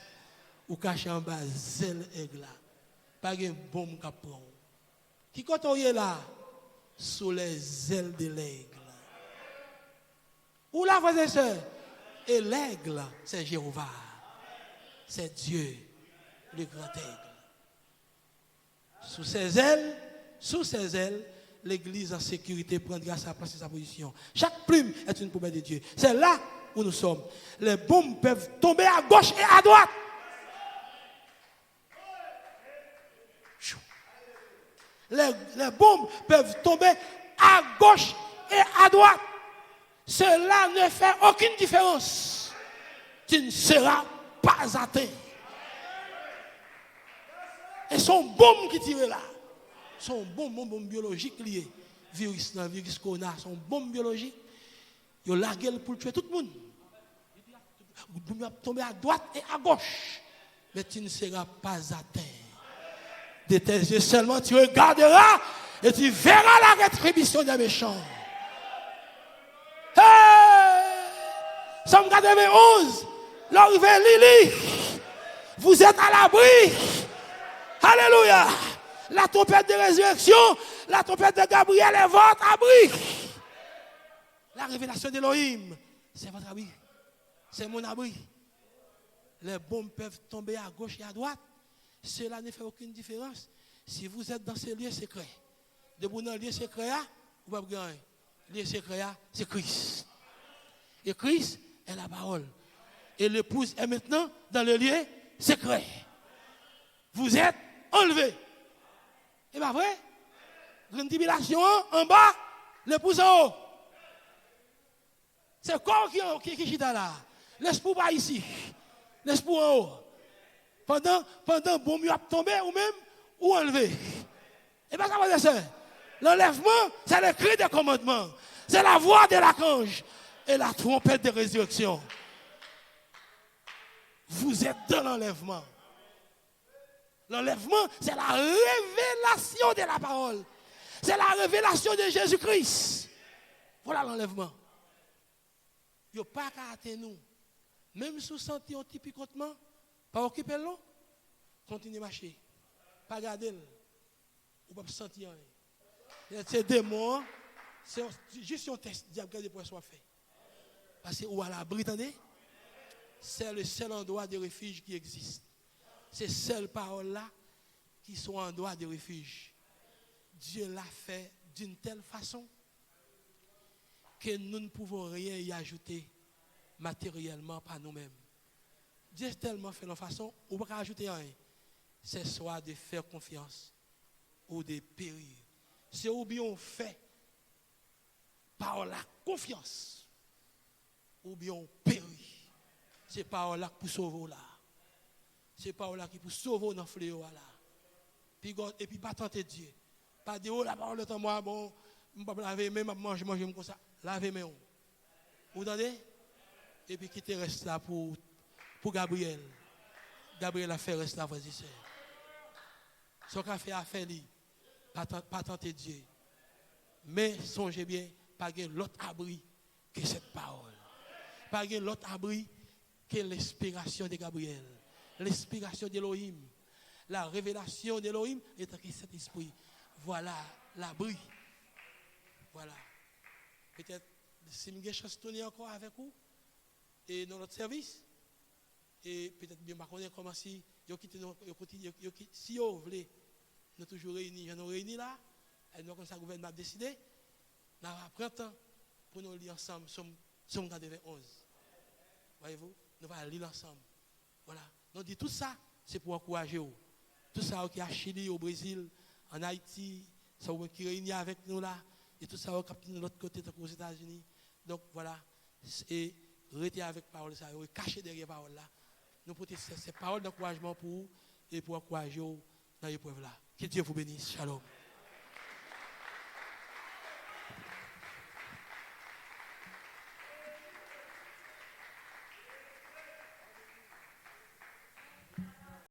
Ou caché en bas, zèle aigle là. Pas de bombe qui prend. Qui quand on est là, sous les ailes de l'aigle. Où là, frères et sœurs? Et l'aigle, c'est Jéhovah. C'est Dieu, le grand aigle. Sous ses ailes, l'église en sécurité prendra sa place et sa position. Chaque plume est une promesse de Dieu. C'est là où nous sommes. Les bombes peuvent tomber à gauche et à droite. Les bombes peuvent tomber à gauche et à droite. Cela ne fait aucune différence. Tu ne seras pas atteint. Et son bombe qui tire là, son bombe biologique lié, virus corona, son bombe biologique, il a la gueule pour tuer tout le monde. Il va tomber à droite et à gauche. Mais tu ne seras pas atteint. De tes yeux seulement, tu regarderas et tu verras la rétribution des méchants. Hey! Somme 91, l'arrivée Lily, vous êtes à l'abri. Alléluia. La trompette de résurrection, la trompette de Gabriel est votre abri. La révélation d'Élohim, c'est votre abri. C'est mon abri. Les bombes peuvent tomber à gauche et à droite. Cela ne fait aucune différence. Si vous êtes dans ces lieux secrets, debout dans les lieux secrets, vous ne pouvez pas gagner. Les lieux secrets, c'est Christ. Et Christ est la parole. Et l'épouse est maintenant dans le lieu secret. Vous êtes enlevés. Et pas vrai? Grande tribulation en bas, l'épouse en haut. C'est quoi qui chita là? L'esprit pas ici. L'esprit en haut. Pendant bon mieux à tomber ou même ou enlever. Et bien ça va dire ça. L'enlèvement, c'est le cri des commandements. C'est la voix de l'archange et la trompette de résurrection. Vous êtes dans l'enlèvement. L'enlèvement, c'est la révélation de la parole. C'est la révélation de Jésus-Christ. Voilà l'enlèvement. Il n'y a pas qu'à atteindre nous. Même si vous sentez un petit picotement, pas occuper l'eau, continuez à marcher. Pas garder l'eau. Ou pas sentir rien. C'est des mots, c'est juste un test diable pour soit fait. Parce que ou à l'abri, attendez, c'est le seul endroit de refuge qui existe. Ces seules paroles-là qui sont en endroit de refuge. Dieu l'a fait d'une telle façon que nous ne pouvons rien y ajouter matériellement par nous-mêmes. Dieu a tellement fait de façon, on ne peut pas ajouter rien. C'est soit de faire confiance ou de périr. C'est ou bien on fait par la confiance ou bien on périt. C'est par là pour sauver là. C'est par là qui pour sauver dans le fléau là. Et puis pas tenter Dieu. Pas dire oh la parole est en moi bon, je ne vais pas laver mes mains, manger comme ça. Laver mes mains. Vous entendez? Et puis qui te reste là pour Gabriel. Gabriel a fait reste là, frères et sœurs. Ce qu'a fait a fait, pas tenter Dieu. Mais songez bien, pas de l'autre abri que cette parole. Pas de l'autre abri que l'inspiration de Gabriel. L'inspiration d'Élohim. La révélation d'Élohim est en cet esprit. Voilà l'abri. Voilà. Peut-être si je suis chance de tourner encore avec vous et dans notre service. Et peut-être bien ma connaître comment si vous voulez nous toujours réunis, nous réunis là, et nous comme ça le gouvernement a décidé, nous avons pris un temps pour nous lire ensemble, Somme 91. Voyez-vous, nous allons lire ensemble. Voilà. Nous dit tout ça, c'est pour encourager vous. Tout ça qui est à Chili, au Brésil, en Haïti, ça qui réunit avec nous là, et tout ça qui est de l'autre côté, aux États-Unis. Donc voilà, et rester avec parole, ça, cacher derrière parole là. Nous portons ces paroles d'encouragement pour vous et pour encourager vous dans l'épreuve là. Que Dieu vous bénisse. Shalom.